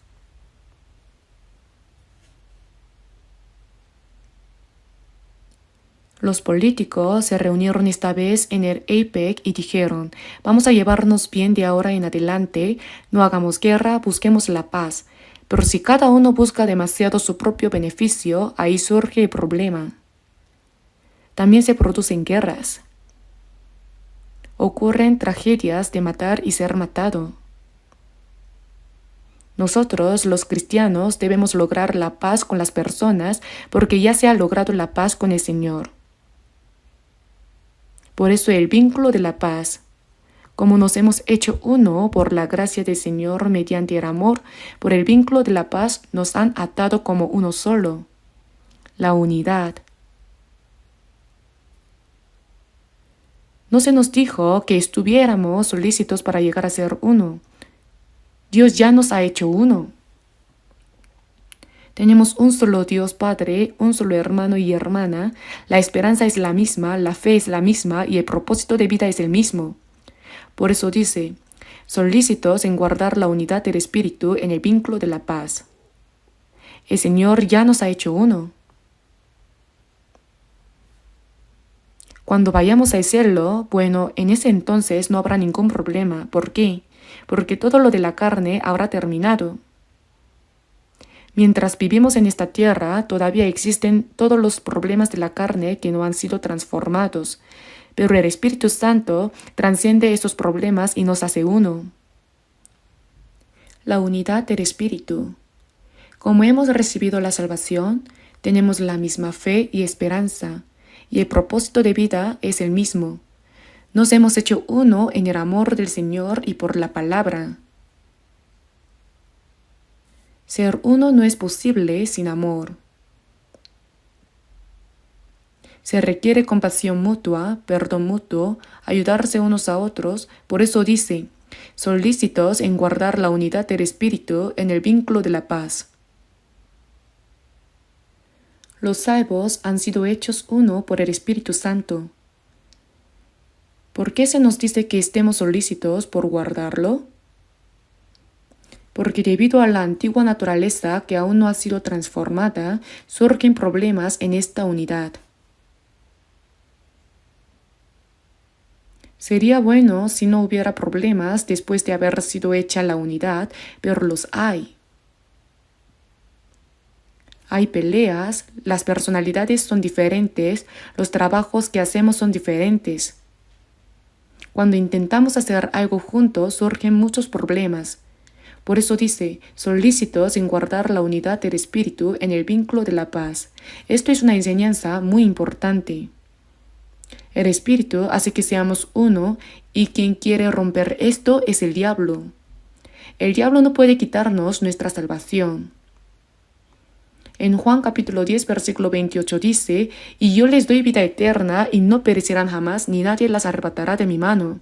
Los políticos se reunieron esta vez en el APEC y dijeron, vamos a llevarnos bien de ahora en adelante, no hagamos guerra, busquemos la paz. Pero si cada uno busca demasiado su propio beneficio, ahí surge el problema. También se producen guerras. Ocurren tragedias de matar y ser matado. Nosotros, los cristianos, debemos lograr la paz con las personas porque ya se ha logrado la paz con el Señor. Por eso el vínculo de la paz, como nos hemos hecho uno por la gracia del Señor mediante el amor, por el vínculo de la paz nos han atado como uno solo, la unidad. No se nos dijo que estuviéramos solícitos para llegar a ser uno. Dios ya nos ha hecho uno. Tenemos un solo Dios Padre, un solo hermano y hermana, la esperanza es la misma, la fe es la misma y el propósito de vida es el mismo. Por eso dice, solícitos en guardar la unidad del Espíritu en el vínculo de la paz. El Señor ya nos ha hecho uno. Cuando vayamos al cielo, bueno, en ese entonces no habrá ningún problema. ¿Por qué? Porque todo lo de la carne habrá terminado. Mientras vivimos en esta tierra, todavía existen todos los problemas de la carne que no han sido transformados, pero el Espíritu Santo trasciende estos problemas y nos hace uno. La unidad del Espíritu. Como hemos recibido la salvación, tenemos la misma fe y esperanza, y el propósito de vida es el mismo. Nos hemos hecho uno en el amor del Señor y por la palabra. Ser uno no es posible sin amor. Se requiere compasión mutua, perdón mutuo, ayudarse unos a otros. Por eso dice, solícitos en guardar la unidad del Espíritu en el vínculo de la paz. Los salvos han sido hechos uno por el Espíritu Santo. ¿Por qué se nos dice que estemos solícitos por guardarlo? Porque debido a la antigua naturaleza que aún no ha sido transformada, surgen problemas en esta unidad. Sería bueno si no hubiera problemas después de haber sido hecha la unidad, pero los hay. Hay peleas, las personalidades son diferentes, los trabajos que hacemos son diferentes. Cuando intentamos hacer algo juntos surgen muchos problemas. Por eso dice, solícitos en guardar la unidad del Espíritu en el vínculo de la paz. Esto es una enseñanza muy importante. El Espíritu hace que seamos uno y quien quiere romper esto es el diablo. El diablo no puede quitarnos nuestra salvación. En Juan capítulo 10, versículo 28 dice, y yo les doy vida eterna y no perecerán jamás, ni nadie las arrebatará de mi mano.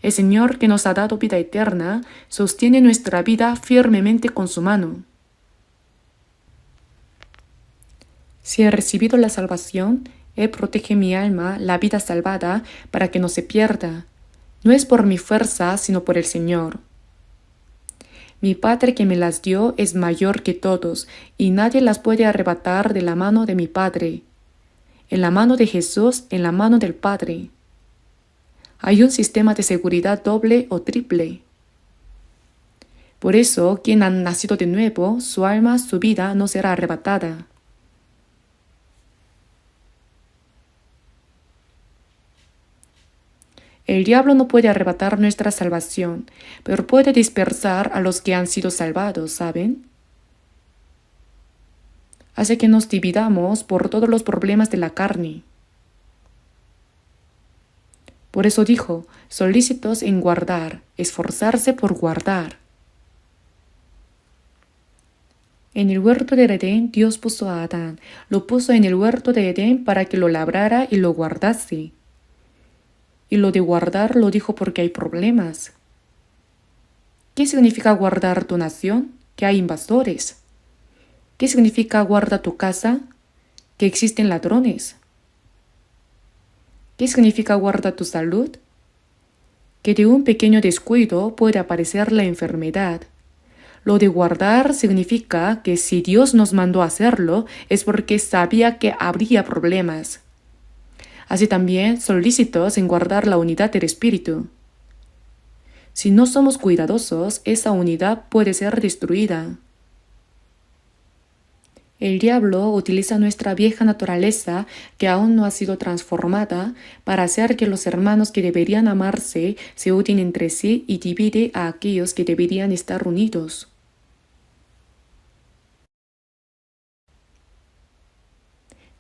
El Señor que nos ha dado vida eterna sostiene nuestra vida firmemente con su mano. Si he recibido la salvación, Él protege mi alma, la vida salvada, para que no se pierda. No es por mi fuerza, sino por el Señor. Mi Padre que me las dio es mayor que todos, y nadie las puede arrebatar de la mano de mi Padre. En la mano de Jesús, en la mano del Padre. Hay un sistema de seguridad doble o triple. Por eso, quien ha nacido de nuevo, su alma, su vida no será arrebatada. El diablo no puede arrebatar nuestra salvación, pero puede dispersar a los que han sido salvados, ¿saben? Hace que nos dividamos por todos los problemas de la carne. Por eso dijo, solícitos en guardar, esforzarse por guardar. En el huerto de Edén, Dios puso a Adán, lo puso en el huerto de Edén para que lo labrara y lo guardase. Y lo de guardar lo dijo porque hay problemas. ¿Qué significa guardar tu nación? Que hay invasores. ¿Qué significa guarda tu casa? Que existen ladrones. ¿Qué significa guarda tu salud? Que de un pequeño descuido puede aparecer la enfermedad. Lo de guardar significa que si Dios nos mandó a hacerlo es porque sabía que habría problemas. Así también solícitos en guardar la unidad del espíritu. Si no somos cuidadosos, esa unidad puede ser destruida. El diablo utiliza nuestra vieja naturaleza, que aún no ha sido transformada, para hacer que los hermanos que deberían amarse se odien entre sí y divide a aquellos que deberían estar unidos.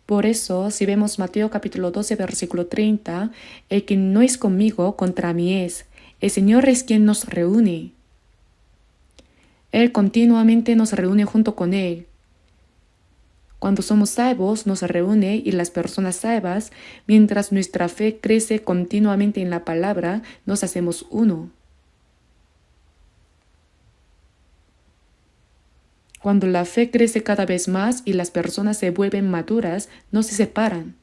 Por eso, si vemos Mateo capítulo 12, versículo 30, el que no es conmigo, contra mí es. El Señor es quien nos reúne. Él continuamente nos reúne junto con Él. Cuando somos salvos, nos reúne y las personas salvas, mientras nuestra fe crece continuamente en la palabra, nos hacemos uno. Cuando la fe crece cada vez más y las personas se vuelven maduras, no se separan,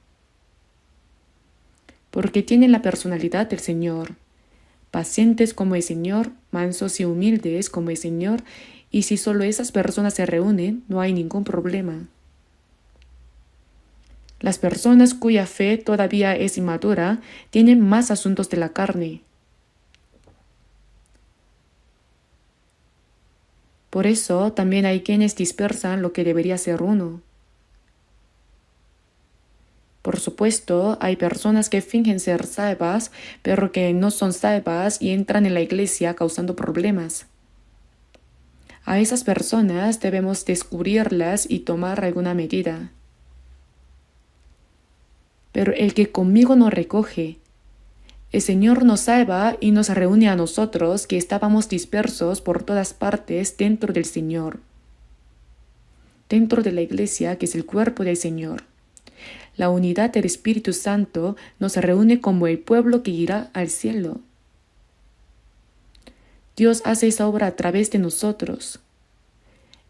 porque tienen la personalidad del Señor. Pacientes como el Señor, mansos y humildes como el Señor, y si solo esas personas se reúnen, no hay ningún problema. Las personas cuya fe todavía es inmadura tienen más asuntos de la carne. Por eso también hay quienes dispersan lo que debería ser uno. Por supuesto, hay personas que fingen ser salvas, pero que no son salvas y entran en la iglesia causando problemas. A esas personas debemos descubrirlas y tomar alguna medida. Pero el que conmigo no recoge, el Señor nos salva y nos reúne a nosotros que estábamos dispersos por todas partes dentro del Señor, dentro de la iglesia que es el cuerpo del Señor. La unidad del Espíritu Santo nos reúne como el pueblo que irá al cielo. Dios hace esa obra a través de nosotros.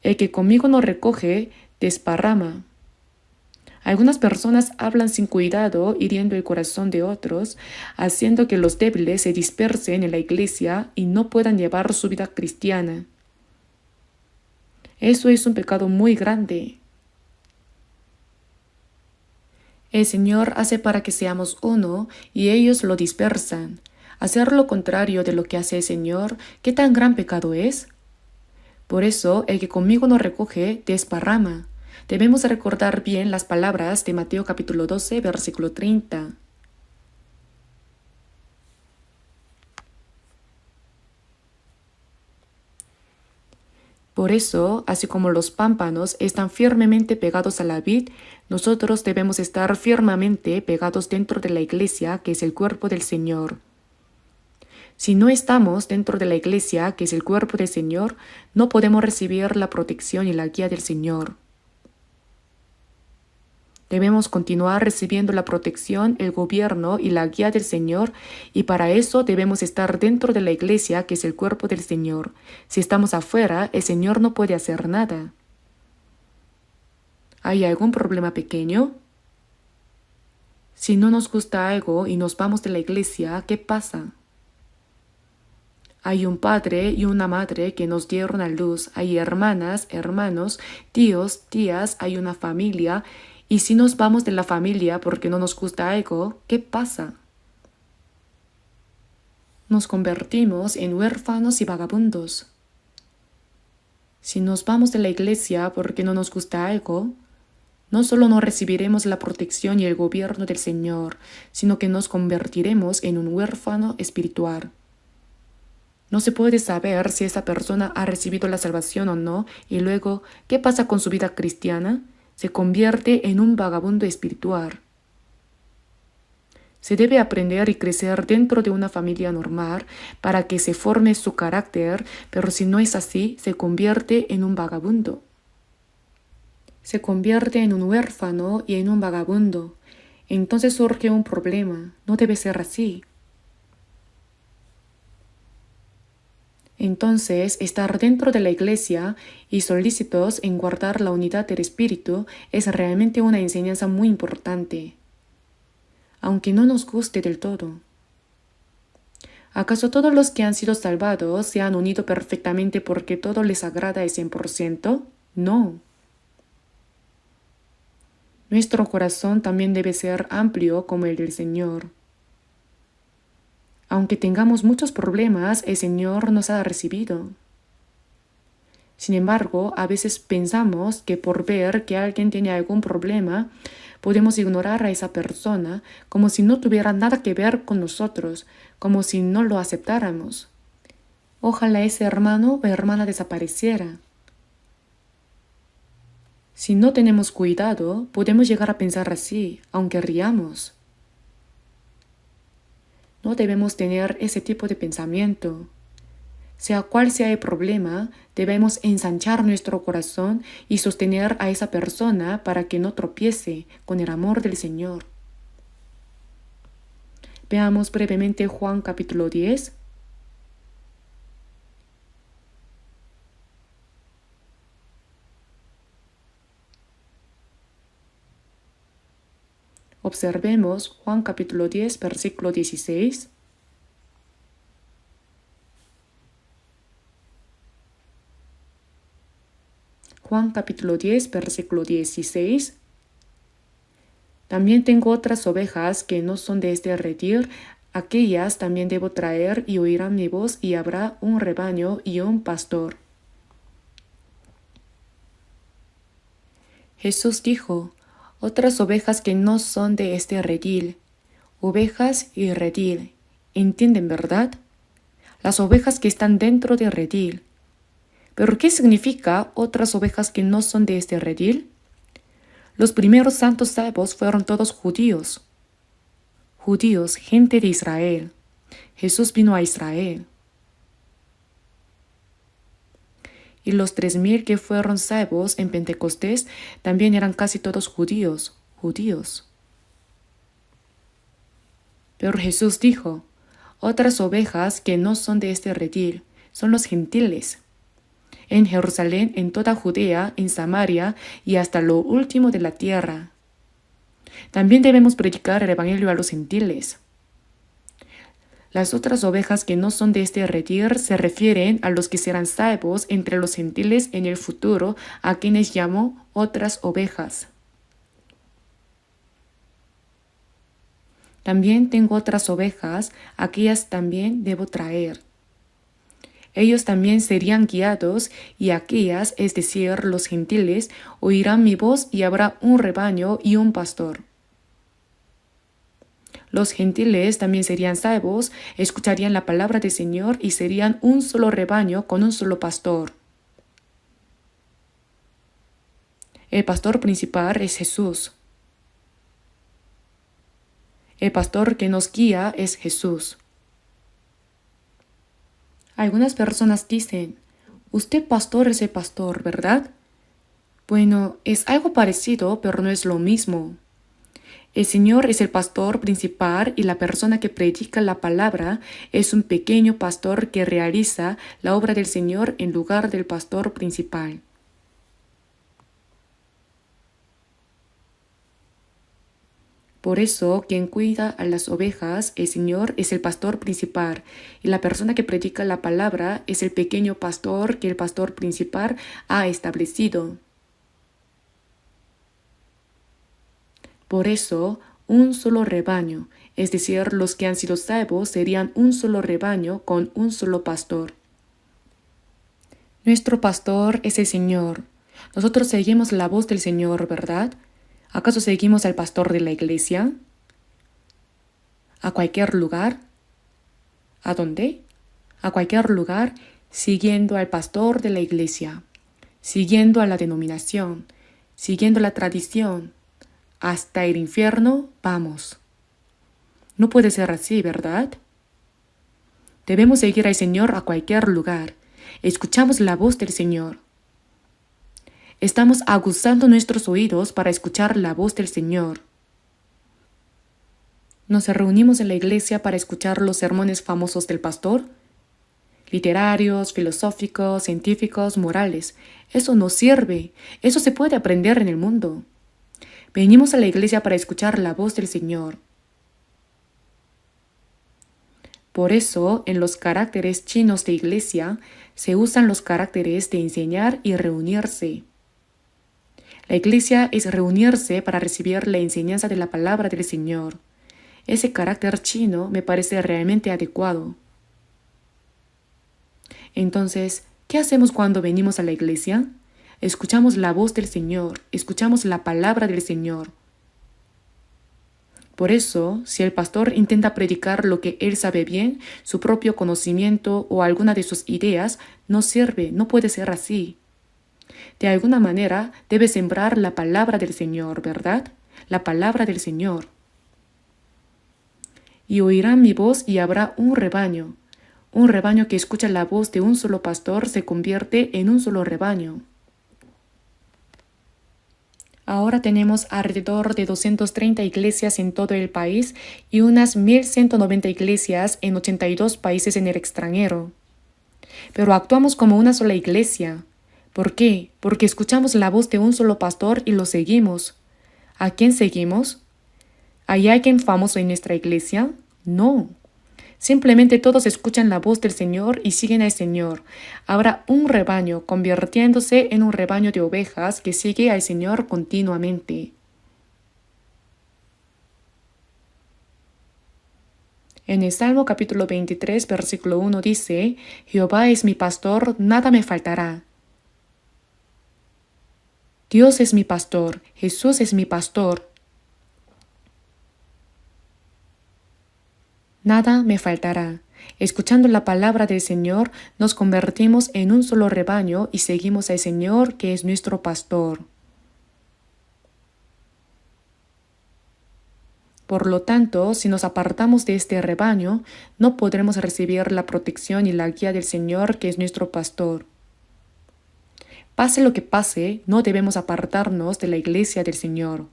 El que conmigo no recoge, desparrama. Algunas personas hablan sin cuidado, hiriendo el corazón de otros, haciendo que los débiles se dispersen en la iglesia y no puedan llevar su vida cristiana. Eso es un pecado muy grande. El Señor hace para que seamos uno y ellos lo dispersan. Hacer lo contrario de lo que hace el Señor, ¿qué tan gran pecado es? Por eso, el que conmigo no recoge, desparrama. Debemos recordar bien las palabras de Mateo capítulo 12, versículo 30. Por eso, así como los pámpanos están firmemente pegados a la vid, nosotros debemos estar firmemente pegados dentro de la iglesia, que es el cuerpo del Señor. Si no estamos dentro de la iglesia, que es el cuerpo del Señor, no podemos recibir la protección y la guía del Señor. Debemos continuar recibiendo la protección, el gobierno y la guía del Señor, y para eso debemos estar dentro de la iglesia, que es el cuerpo del Señor. Si estamos afuera, el Señor no puede hacer nada. ¿Hay algún problema pequeño? Si no nos gusta algo y nos vamos de la iglesia, ¿qué pasa? Hay un padre y una madre que nos dieron a luz. Hay hermanas, hermanos, tíos, tías, hay una familia. Y si nos vamos de la familia porque no nos gusta algo, ¿qué pasa? Nos convertimos en huérfanos y vagabundos. Si nos vamos de la iglesia porque no nos gusta algo, no solo no recibiremos la protección y el gobierno del Señor, sino que nos convertiremos en un huérfano espiritual. No se puede saber si esa persona ha recibido la salvación o no, y luego, ¿qué pasa con su vida cristiana? Se convierte en un vagabundo espiritual. Se debe aprender y crecer dentro de una familia normal para que se forme su carácter, pero si no es así, se convierte en un vagabundo. Se convierte en un huérfano y en un vagabundo. Entonces surge un problema. No debe ser así. Entonces, estar dentro de la iglesia y solícitos en guardar la unidad del espíritu es realmente una enseñanza muy importante, aunque no nos guste del todo. ¿Acaso todos los que han sido salvados se han unido perfectamente porque todo les agrada al 100%? No. Nuestro corazón también debe ser amplio como el del Señor. Aunque tengamos muchos problemas, el Señor nos ha recibido. Sin embargo, a veces pensamos que por ver que alguien tiene algún problema, podemos ignorar a esa persona como si no tuviera nada que ver con nosotros, como si no lo aceptáramos. Ojalá ese hermano o hermana desapareciera. Si no tenemos cuidado, podemos llegar a pensar así, aunque riamos. No debemos tener ese tipo de pensamiento. Sea cual sea el problema, debemos ensanchar nuestro corazón y sostener a esa persona para que no tropiece con el amor del Señor. Veamos brevemente Juan capítulo 10. Observemos Juan capítulo 10, versículo 16. Juan capítulo 10, versículo 16. También tengo otras ovejas que no son de este redil, aquellas también debo traer y oirán mi voz y habrá un rebaño y un pastor. Jesús dijo, otras ovejas que no son de este redil, ovejas y redil, ¿entienden verdad? Las ovejas que están dentro del redil. ¿Pero qué significa otras ovejas que no son de este redil? Los primeros santos salvos fueron todos judíos. Judíos, gente de Israel. Jesús vino a Israel. Y los 3000 que fueron salvos en Pentecostés también eran casi todos judíos. Pero Jesús dijo, otras ovejas que no son de este redil son los gentiles. En Jerusalén, en toda Judea, en Samaria y hasta lo último de la tierra. También debemos predicar el evangelio a los gentiles. Las otras ovejas que no son de este redil se refieren a los que serán salvos entre los gentiles en el futuro, a quienes llamo otras ovejas. También tengo otras ovejas, aquellas también debo traer. Ellos también serían guiados y aquellas, es decir, los gentiles, oirán mi voz y habrá un rebaño y un pastor. Los gentiles también serían salvos, escucharían la palabra del Señor y serían un solo rebaño con un solo pastor. El pastor principal es Jesús. El pastor que nos guía es Jesús. Algunas personas dicen, usted pastor es el pastor, ¿verdad? Bueno, es algo parecido, pero no es lo mismo. El Señor es el pastor principal y la persona que predica la palabra es un pequeño pastor que realiza la obra del Señor en lugar del pastor principal. Por eso, quien cuida a las ovejas, el Señor, es el pastor principal, y la persona que predica la palabra es el pequeño pastor que el pastor principal ha establecido. Por eso, un solo rebaño, es decir, los que han sido salvos serían un solo rebaño con un solo pastor. Nuestro pastor es el Señor. Nosotros seguimos la voz del Señor, ¿verdad? ¿Acaso seguimos al pastor de la iglesia? ¿A cualquier lugar? ¿A dónde? A cualquier lugar, siguiendo al pastor de la iglesia, siguiendo a la denominación, siguiendo la tradición. Hasta el infierno vamos. No puede ser así, ¿verdad? Debemos seguir al Señor a cualquier lugar. Escuchamos la voz del Señor. Estamos aguzando nuestros oídos para escuchar la voz del Señor. ¿Nos reunimos en la iglesia para escuchar los sermones famosos del pastor? Literarios, filosóficos, científicos, morales. Eso no sirve. Eso se puede aprender en el mundo. Venimos a la iglesia para escuchar la voz del Señor. Por eso, en los caracteres chinos de iglesia, se usan los caracteres de enseñar y reunirse. La iglesia es reunirse para recibir la enseñanza de la palabra del Señor. Ese carácter chino me parece realmente adecuado. Entonces, ¿qué hacemos cuando venimos a la iglesia? Escuchamos la voz del Señor, escuchamos la palabra del Señor. Por eso, si el pastor intenta predicar lo que él sabe bien, su propio conocimiento o alguna de sus ideas, no sirve, no puede ser así. De alguna manera, debe sembrar la palabra del Señor, ¿verdad? La palabra del Señor. Y oirán mi voz y habrá un rebaño. Un rebaño que escucha la voz de un solo pastor se convierte en un solo rebaño. Ahora tenemos alrededor de 230 iglesias en todo el país y unas 1.190 iglesias en 82 países en el extranjero. Pero actuamos como una sola iglesia. ¿Por qué? Porque escuchamos la voz de un solo pastor y lo seguimos. ¿A quién seguimos? ¿Hay alguien famoso en nuestra iglesia? No. Simplemente todos escuchan la voz del Señor y siguen al Señor. Habrá un rebaño convirtiéndose en un rebaño de ovejas que sigue al Señor continuamente. En el Salmo capítulo 23, versículo 1 dice, Jehová es mi pastor, nada me faltará. Dios es mi pastor, Jesús es mi pastor. Nada me faltará. Escuchando la palabra del Señor, nos convertimos en un solo rebaño y seguimos al Señor, que es nuestro pastor. Por lo tanto, si nos apartamos de este rebaño, no podremos recibir la protección y la guía del Señor, que es nuestro pastor. Pase lo que pase, no debemos apartarnos de la iglesia del Señor.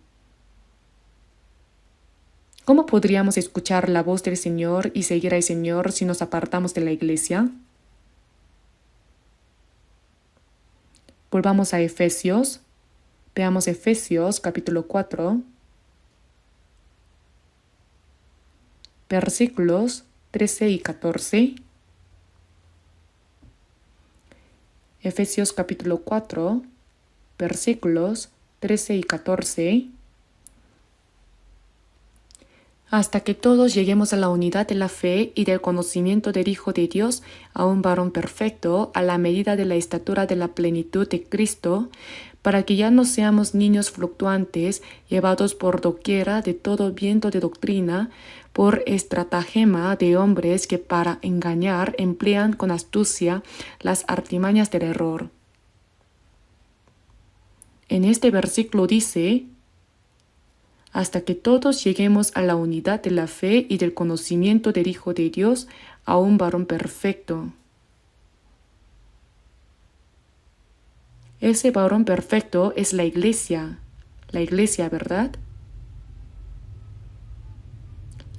¿Cómo podríamos escuchar la voz del Señor y seguir al Señor si nos apartamos de la iglesia? Volvamos a Efesios. Veamos Efesios capítulo 4, versículos 13 y 14. Efesios capítulo 4, versículos 13 y 14. Hasta que todos lleguemos a la unidad de la fe y del conocimiento del Hijo de Dios, a un varón perfecto, a la medida de la estatura de la plenitud de Cristo, para que ya no seamos niños fluctuantes, llevados por doquiera de todo viento de doctrina, por estratagema de hombres que para engañar emplean con astucia las artimañas del error. En este versículo dice, hasta que todos lleguemos a la unidad de la fe y del conocimiento del Hijo de Dios, a un varón perfecto. Ese varón perfecto es la iglesia, ¿verdad?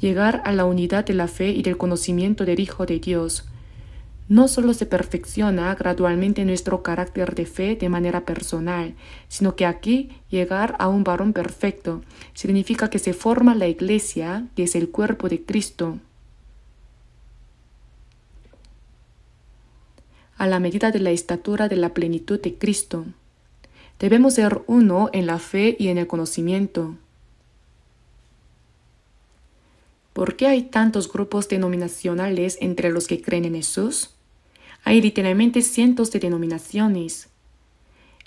Llegar a la unidad de la fe y del conocimiento del Hijo de Dios. No solo se perfecciona gradualmente nuestro carácter de fe de manera personal, sino que aquí llegar a un varón perfecto significa que se forma la iglesia, que es el cuerpo de Cristo. A la medida de la estatura de la plenitud de Cristo. Debemos ser uno en la fe y en el conocimiento. ¿Por qué hay tantos grupos denominacionales entre los que creen en Jesús? Hay literalmente cientos de denominaciones.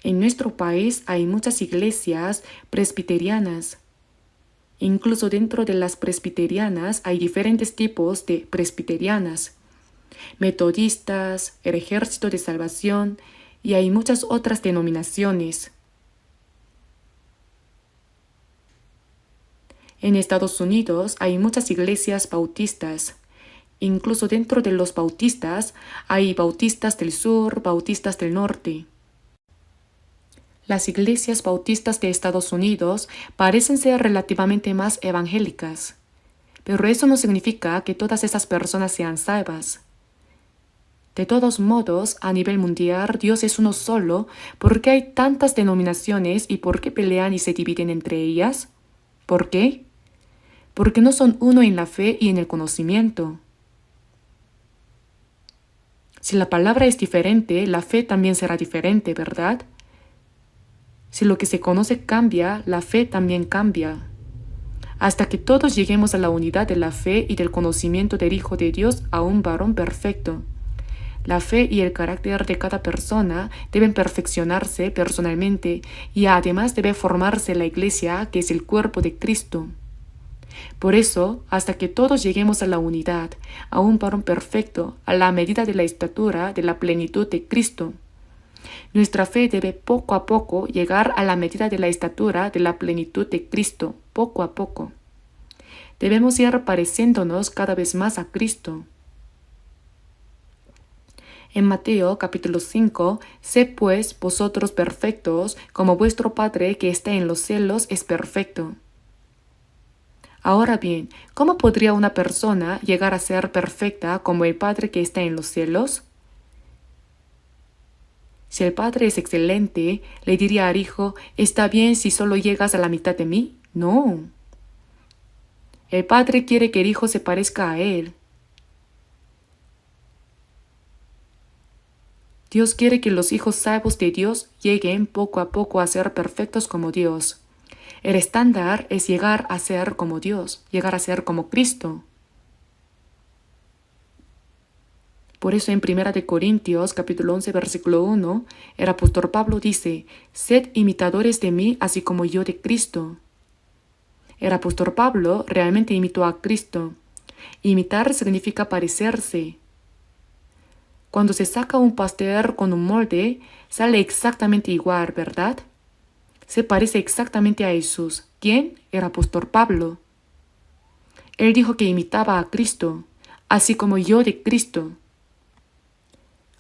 En nuestro país hay muchas iglesias presbiterianas. Incluso dentro de las presbiterianas hay diferentes tipos de presbiterianas. Metodistas, el Ejército de Salvación y hay muchas otras denominaciones. En Estados Unidos hay muchas iglesias bautistas. Incluso dentro de los bautistas hay bautistas del sur, bautistas del norte. Las iglesias bautistas de Estados Unidos parecen ser relativamente más evangélicas, pero eso no significa que todas esas personas sean salvas. De todos modos, a nivel mundial, Dios es uno solo. ¿Por qué hay tantas denominaciones y por qué pelean y se dividen entre ellas? ¿Por qué? Porque no son uno en la fe y en el conocimiento. Si la palabra es diferente, la fe también será diferente, ¿verdad? Si lo que se conoce cambia, la fe también cambia. Hasta que todos lleguemos a la unidad de la fe y del conocimiento del Hijo de Dios, a un varón perfecto. La fe y el carácter de cada persona deben perfeccionarse personalmente y además debe formarse la Iglesia, que es el cuerpo de Cristo. Por eso, hasta que todos lleguemos a la unidad, a un varón perfecto, a la medida de la estatura de la plenitud de Cristo, nuestra fe debe poco a poco llegar a la medida de la estatura de la plenitud de Cristo, poco a poco. Debemos ir pareciéndonos cada vez más a Cristo. En Mateo capítulo 5, sed pues vosotros perfectos, como vuestro Padre que está en los cielos es perfecto. Ahora bien, ¿cómo podría una persona llegar a ser perfecta como el Padre que está en los cielos? Si el Padre es excelente, ¿le diría al Hijo, está bien si solo llegas a la mitad de mí? No. El Padre quiere que el Hijo se parezca a Él. Dios quiere que los hijos salvos de Dios lleguen poco a poco a ser perfectos como Dios. El estándar es llegar a ser como Dios, llegar a ser como Cristo. Por eso en 1 Corintios capítulo 11 versículo 1, el apóstol Pablo dice, sed imitadores de mí así como yo de Cristo. El apóstol Pablo realmente imitó a Cristo. Imitar significa parecerse. Cuando se saca un pastel con un molde, sale exactamente igual, ¿verdad? Se parece exactamente a Jesús. ¿Quién? El apóstol Pablo. Él dijo que imitaba a Cristo, así como yo de Cristo.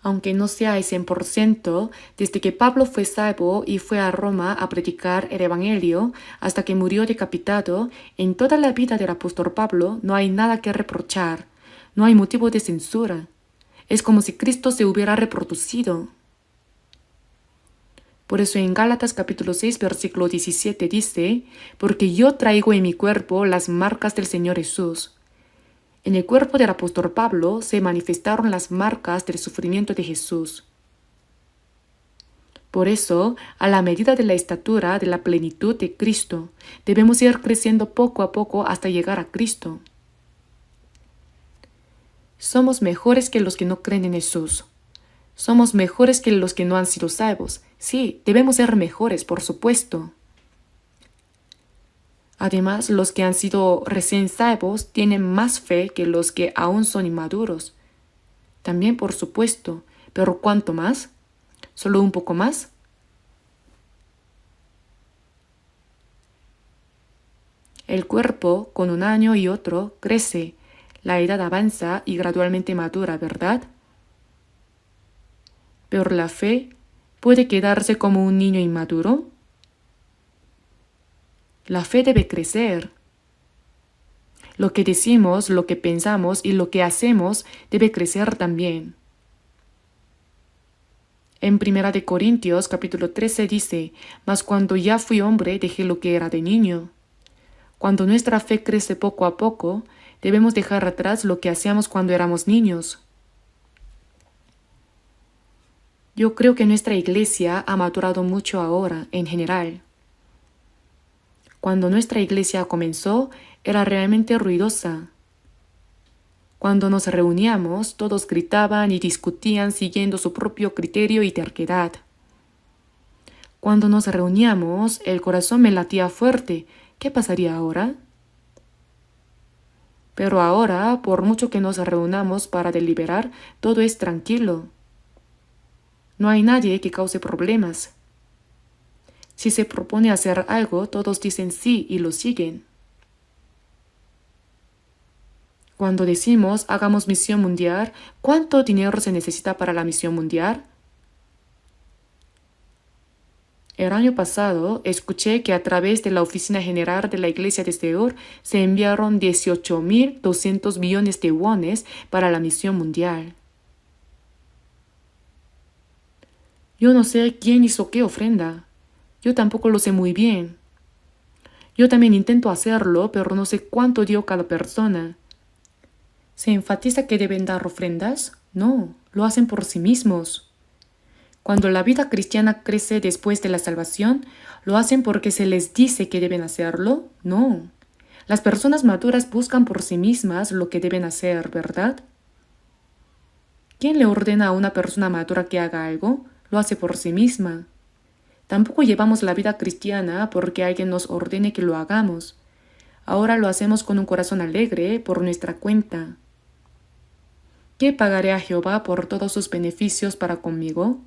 Aunque no sea el 100%, desde que Pablo fue salvo y fue a Roma a predicar el Evangelio hasta que murió decapitado, en toda la vida del apóstol Pablo no hay nada que reprochar, no hay motivo de censura. Es como si Cristo se hubiera reproducido. Por eso en Gálatas capítulo 6 versículo 17 dice, porque yo traigo en mi cuerpo las marcas del Señor Jesús. En el cuerpo del apóstol Pablo se manifestaron las marcas del sufrimiento de Jesús. Por eso, a la medida de la estatura de la plenitud de Cristo, debemos ir creciendo poco a poco hasta llegar a Cristo. Somos mejores que los que no creen en Jesús. Somos mejores que los que no han sido salvos. Sí, debemos ser mejores, por supuesto. Además, los que han sido recién salvos tienen más fe que los que aún son inmaduros. También, por supuesto, pero ¿cuánto más? ¿Solo un poco más? El cuerpo, con un año y otro, crece. La edad avanza y gradualmente madura, ¿verdad? Pero la fe puede quedarse como un niño inmaduro. La fe debe crecer. Lo que decimos, lo que pensamos y lo que hacemos debe crecer también. En 1 Corintios capítulo 13 dice, mas cuando ya fui hombre dejé lo que era de niño. Cuando nuestra fe crece poco a poco, debemos dejar atrás lo que hacíamos cuando éramos niños. Yo creo que nuestra iglesia ha madurado mucho ahora, en general. Cuando nuestra iglesia comenzó, era realmente ruidosa. Cuando nos reuníamos, todos gritaban y discutían siguiendo su propio criterio y terquedad. Cuando nos reuníamos, el corazón me latía fuerte. ¿Qué pasaría ahora? Pero ahora, por mucho que nos reunamos para deliberar, todo es tranquilo. No hay nadie que cause problemas. Si se propone hacer algo, todos dicen sí y lo siguen. Cuando decimos hagamos misión mundial, ¿cuánto dinero se necesita para la misión mundial? El año pasado escuché que a través de la Oficina General de la Iglesia de Seúl se enviaron 18.200 millones de wones para la misión mundial. Yo no sé quién hizo qué ofrenda. Yo tampoco lo sé muy bien. Yo también intento hacerlo, pero no sé cuánto dio cada persona. ¿Se enfatiza que deben dar ofrendas? No, lo hacen por sí mismos. Cuando la vida cristiana crece después de la salvación, ¿lo hacen porque se les dice que deben hacerlo? No. Las personas maduras buscan por sí mismas lo que deben hacer, ¿verdad? ¿Quién le ordena a una persona madura que haga algo? Lo hace por sí misma. Tampoco llevamos la vida cristiana porque alguien nos ordene que lo hagamos. Ahora lo hacemos con un corazón alegre por nuestra cuenta. ¿Qué pagaré a Jehová por todos sus beneficios para conmigo?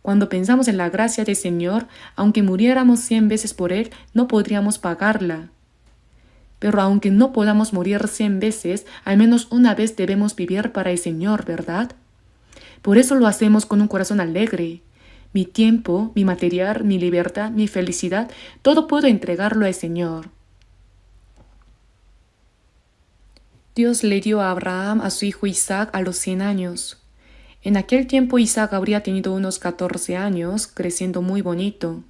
Cuando pensamos en la gracia del Señor, aunque muriéramos 100 veces por Él, no podríamos pagarla. Pero aunque no podamos morir 100 veces, al menos una vez debemos vivir para el Señor, ¿verdad? Por eso lo hacemos con un corazón alegre. Mi tiempo, mi material, mi libertad, mi felicidad, todo puedo entregarlo al Señor. Dios le dio a Abraham a su hijo Isaac a los 100 años. En aquel tiempo Isaac habría tenido unos 14 años, creciendo muy bonito.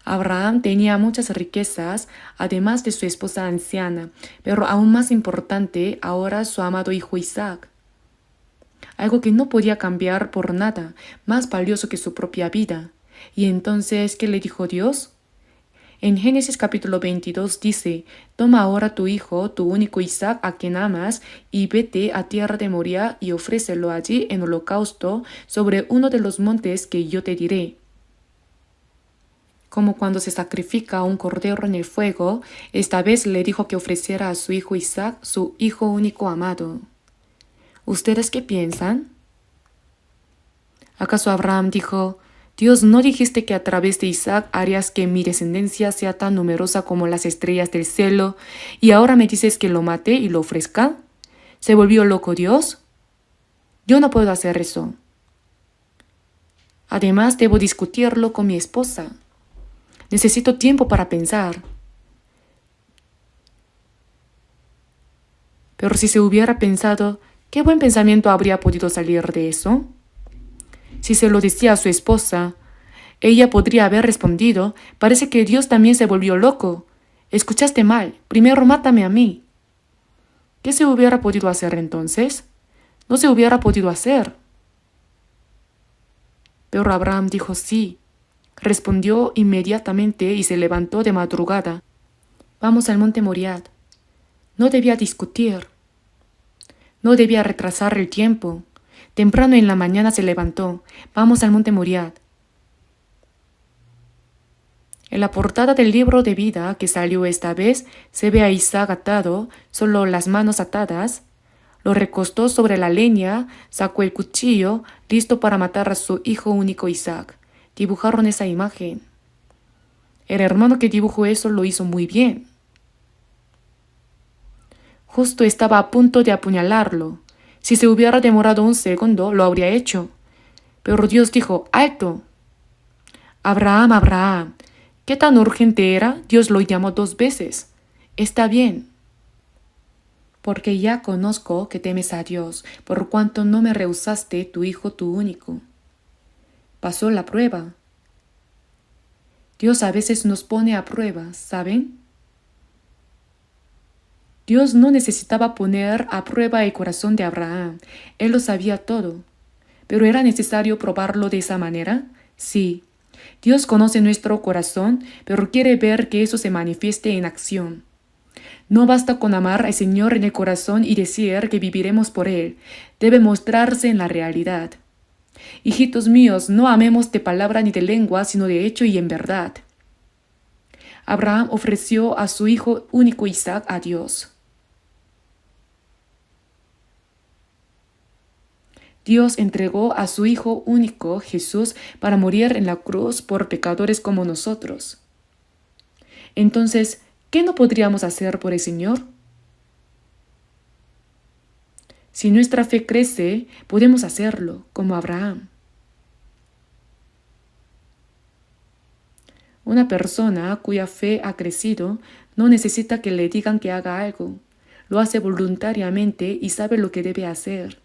Abraham tenía muchas riquezas, además de su esposa anciana, pero aún más importante ahora su amado hijo Isaac. Algo que no podía cambiar por nada, más valioso que su propia vida. Y entonces, ¿qué le dijo Dios? En Génesis capítulo 22 dice, «Toma ahora tu hijo, tu único Isaac, a quien amas, y vete a tierra de Moría y ofrécelo allí en holocausto sobre uno de los montes que yo te diré». Como cuando se sacrifica un cordero en el fuego, esta vez le dijo que ofreciera a su hijo Isaac, su hijo único amado. ¿Ustedes qué piensan? ¿Acaso Abraham dijo, Dios, ¿no dijiste que a través de Isaac harías que mi descendencia sea tan numerosa como las estrellas del cielo, y ahora me dices que lo mate y lo ofrezca? ¿Se volvió loco Dios? Yo no puedo hacer eso. Además, debo discutirlo con mi esposa. Necesito tiempo para pensar. Pero si se hubiera pensado, ¿qué buen pensamiento habría podido salir de eso? Si se lo decía a su esposa, ella podría haber respondido, parece que Dios también se volvió loco. Escuchaste mal, primero mátame a mí. ¿Qué se hubiera podido hacer entonces? No se hubiera podido hacer. Pero Abraham dijo sí. Respondió inmediatamente y se levantó de madrugada. Vamos al monte Moriah. No debía discutir. No debía retrasar el tiempo. Temprano en la mañana se levantó. Vamos al monte Moriah. En la portada del libro de vida que salió esta vez se ve a Isaac atado, solo las manos atadas. Lo recostó sobre la leña, sacó el cuchillo, listo para matar a su hijo único Isaac. Dibujaron esa imagen. El hermano que dibujó eso lo hizo muy bien. Justo estaba a punto de apuñalarlo. Si se hubiera demorado un segundo, lo habría hecho. Pero Dios dijo, ¡alto! Abraham, Abraham. ¿Qué tan urgente era? Dios lo llamó 2 veces. Está bien. Porque ya conozco que temes a Dios, por cuanto no me rehusaste tu hijo, tu único. Pasó la prueba. Dios a veces nos pone a prueba, ¿saben? Dios no necesitaba poner a prueba el corazón de Abraham. Él lo sabía todo. ¿Pero era necesario probarlo de esa manera? Sí. Dios conoce nuestro corazón, pero quiere ver que eso se manifieste en acción. No basta con amar al Señor en el corazón y decir que viviremos por Él. Debe mostrarse en la realidad. Hijitos míos, no amemos de palabra ni de lengua, sino de hecho y en verdad. Abraham ofreció a su hijo único Isaac a Dios. Dios entregó a su hijo único, Jesús, para morir en la cruz por pecadores como nosotros. Entonces, ¿qué no podríamos hacer por el Señor? Si nuestra fe crece, podemos hacerlo, como Abraham. Una persona cuya fe ha crecido no necesita que le digan que haga algo. Lo hace voluntariamente y sabe lo que debe hacer.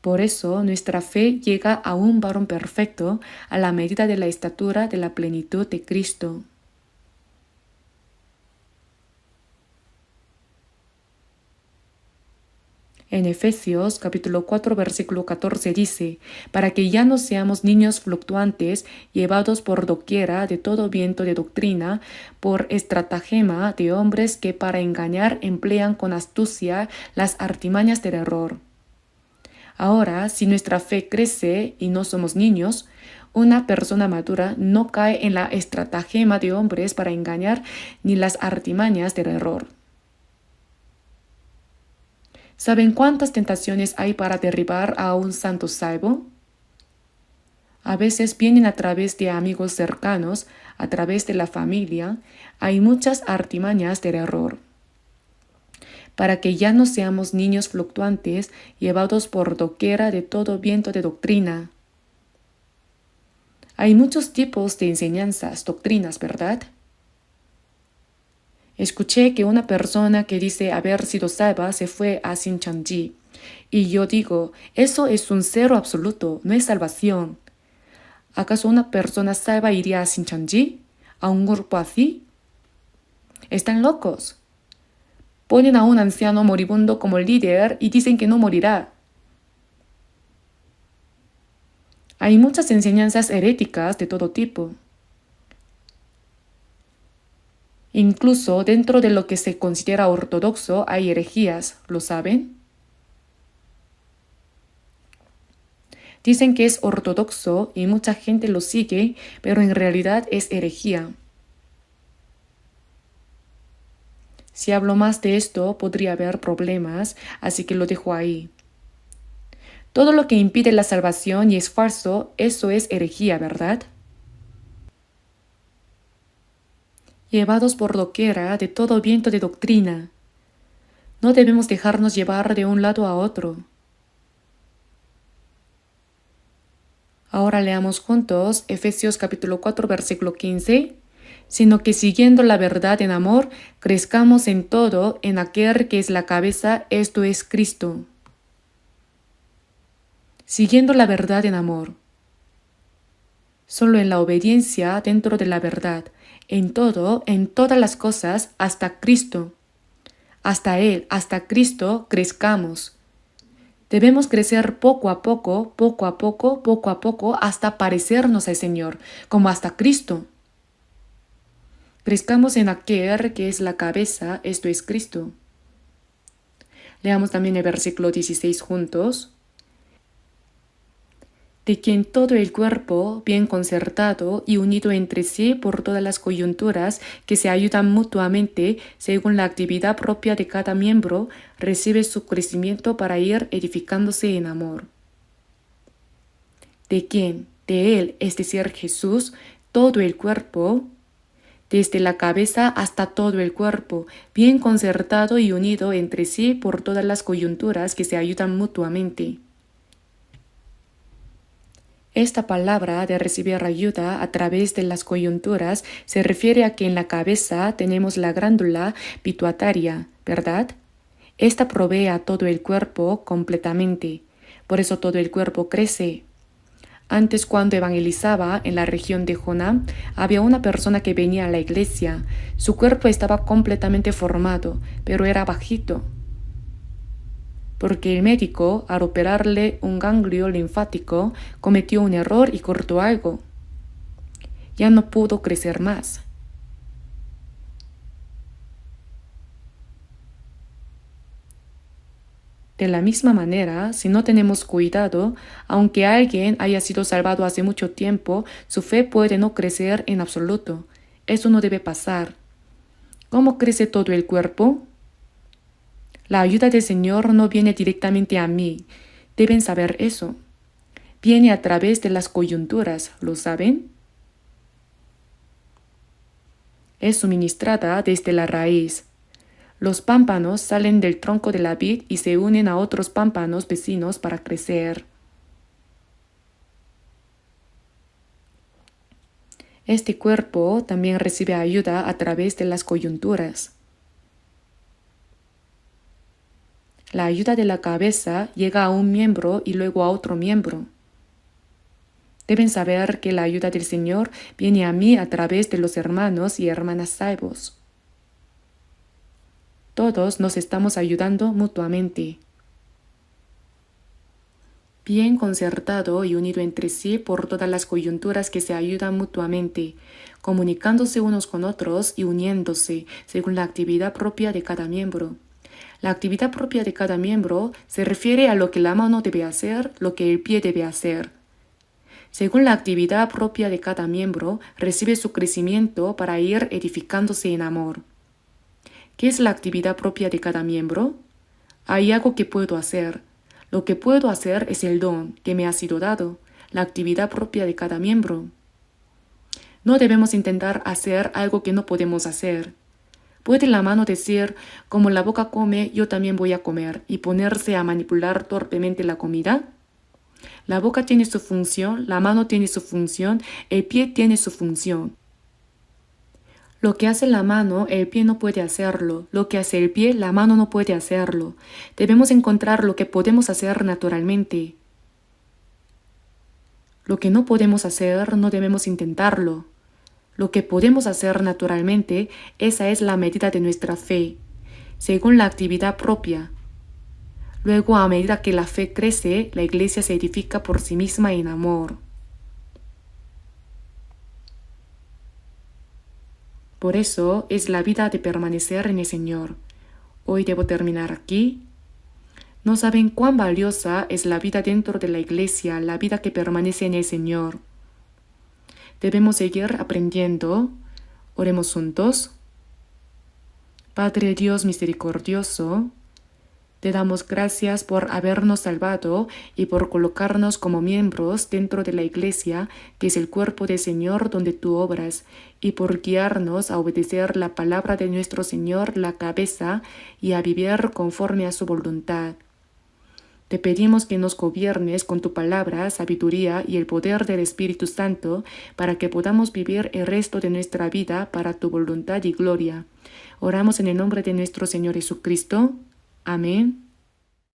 Por eso nuestra fe llega a un varón perfecto a la medida de la estatura de la plenitud de Cristo. En Efesios capítulo 4 versículo 14 dice, para que ya no seamos niños fluctuantes, llevados por doquiera de todo viento de doctrina, por estratagema de hombres que para engañar emplean con astucia las artimañas del error. Ahora, si nuestra fe crece y no somos niños, una persona madura no cae en la estratagema de hombres para engañar ni las artimañas del error. ¿Saben cuántas tentaciones hay para derribar a un santo salvo? A veces vienen a través de amigos cercanos, a través de la familia. Hay muchas artimañas del error. Para que ya no seamos niños fluctuantes, llevados por doquiera de todo viento de doctrina. Hay muchos tipos de enseñanzas, doctrinas, ¿verdad? Escuché que una persona que dice haber sido salva se fue a Xinjiang. Y yo digo, eso es un cero absoluto, no es salvación. ¿Acaso una persona salva iría a Xinjiang? ¿A un grupo así? Están locos. Ponen a un anciano moribundo como líder y dicen que no morirá. Hay muchas enseñanzas heréticas de todo tipo. Incluso dentro de lo que se considera ortodoxo hay herejías, ¿lo saben? Dicen que es ortodoxo y mucha gente lo sigue, pero en realidad es herejía. Si hablo más de esto, podría haber problemas, así que lo dejo ahí. Todo lo que impide la salvación y es falso, eso es herejía, ¿verdad? Llevados por doquiera de todo viento de doctrina. No debemos dejarnos llevar de un lado a otro. Ahora leamos juntos Efesios capítulo 4 versículo 15, sino que siguiendo la verdad en amor, crezcamos en todo en aquel que es la cabeza, esto es Cristo. Siguiendo la verdad en amor. Solo en la obediencia dentro de la verdad, en todo, en todas las cosas, hasta Cristo. Hasta Él, hasta Cristo, crezcamos. Debemos crecer poco a poco, poco a poco, poco a poco, hasta parecernos al Señor, como hasta Cristo. Crezcamos en aquel que es la cabeza, esto es Cristo. Leamos también el versículo 16 juntos. De quien todo el cuerpo, bien concertado y unido entre sí por todas las coyunturas que se ayudan mutuamente según la actividad propia de cada miembro, recibe su crecimiento para ir edificándose en amor. De quien, de Él, es decir, Jesús, todo el cuerpo, desde la cabeza hasta todo el cuerpo, bien concertado y unido entre sí por todas las coyunturas que se ayudan mutuamente. Esta palabra de recibir ayuda a través de las coyunturas se refiere a que en la cabeza tenemos la glándula pituitaria, ¿verdad? Esta provee a todo el cuerpo completamente, por eso todo el cuerpo crece. Antes, cuando evangelizaba en la región de Honan, había una persona que venía a la iglesia. Su cuerpo estaba completamente formado, pero era bajito. Porque el médico, al operarle un ganglio linfático, cometió un error y cortó algo. Ya no pudo crecer más. De la misma manera, si no tenemos cuidado, aunque alguien haya sido salvado hace mucho tiempo, su fe puede no crecer en absoluto. Eso no debe pasar. ¿Cómo crece todo el cuerpo? La ayuda del Señor no viene directamente a mí. Deben saber eso. Viene a través de las coyunturas, ¿lo saben? Es suministrada desde la raíz. Los pámpanos salen del tronco de la vid y se unen a otros pámpanos vecinos para crecer. Este cuerpo también recibe ayuda a través de las coyunturas. La ayuda de la cabeza llega a un miembro y luego a otro miembro. Deben saber que la ayuda del Señor viene a mí a través de los hermanos y hermanas salvos. Todos nos estamos ayudando mutuamente. bien concertado y unido entre sí por todas las coyunturas que se ayudan mutuamente, comunicándose unos con otros y uniéndose según la actividad propia de cada miembro. La actividad propia de cada miembro se refiere a lo que la mano debe hacer, lo que el pie debe hacer. Según la actividad propia de cada miembro, recibe su crecimiento para ir edificándose en amor. ¿Qué es la actividad propia de cada miembro? Hay algo que puedo hacer. Lo que puedo hacer es el don que me ha sido dado, la actividad propia de cada miembro. No debemos intentar hacer algo que no podemos hacer. ¿Puede la mano decir, como la boca come, yo también voy a comer, y ponerse a manipular torpemente la comida? La boca tiene su función, la mano tiene su función, el pie tiene su función. Lo que hace la mano, el pie no puede hacerlo. Lo que hace el pie, la mano no puede hacerlo. Debemos encontrar lo que podemos hacer naturalmente. Lo que no podemos hacer, no debemos intentarlo. Lo que podemos hacer naturalmente, esa es la medida de nuestra fe, según la actividad propia. Luego, a medida que la fe crece, la Iglesia se edifica por sí misma en amor. Por eso es la vida de permanecer en el Señor. Hoy debo terminar aquí. No saben cuán valiosa es la vida dentro de la Iglesia, la vida que permanece en el Señor. Debemos seguir aprendiendo. Oremos juntos. Padre Dios misericordioso, te damos gracias por habernos salvado y por colocarnos como miembros dentro de la Iglesia, que es el cuerpo del Señor donde tú obras, y por guiarnos a obedecer la palabra de nuestro Señor, la cabeza, y a vivir conforme a su voluntad. Te pedimos que nos gobiernes con tu palabra, sabiduría y el poder del Espíritu Santo, para que podamos vivir el resto de nuestra vida para tu voluntad y gloria. Oramos en el nombre de nuestro Señor Jesucristo. Amén.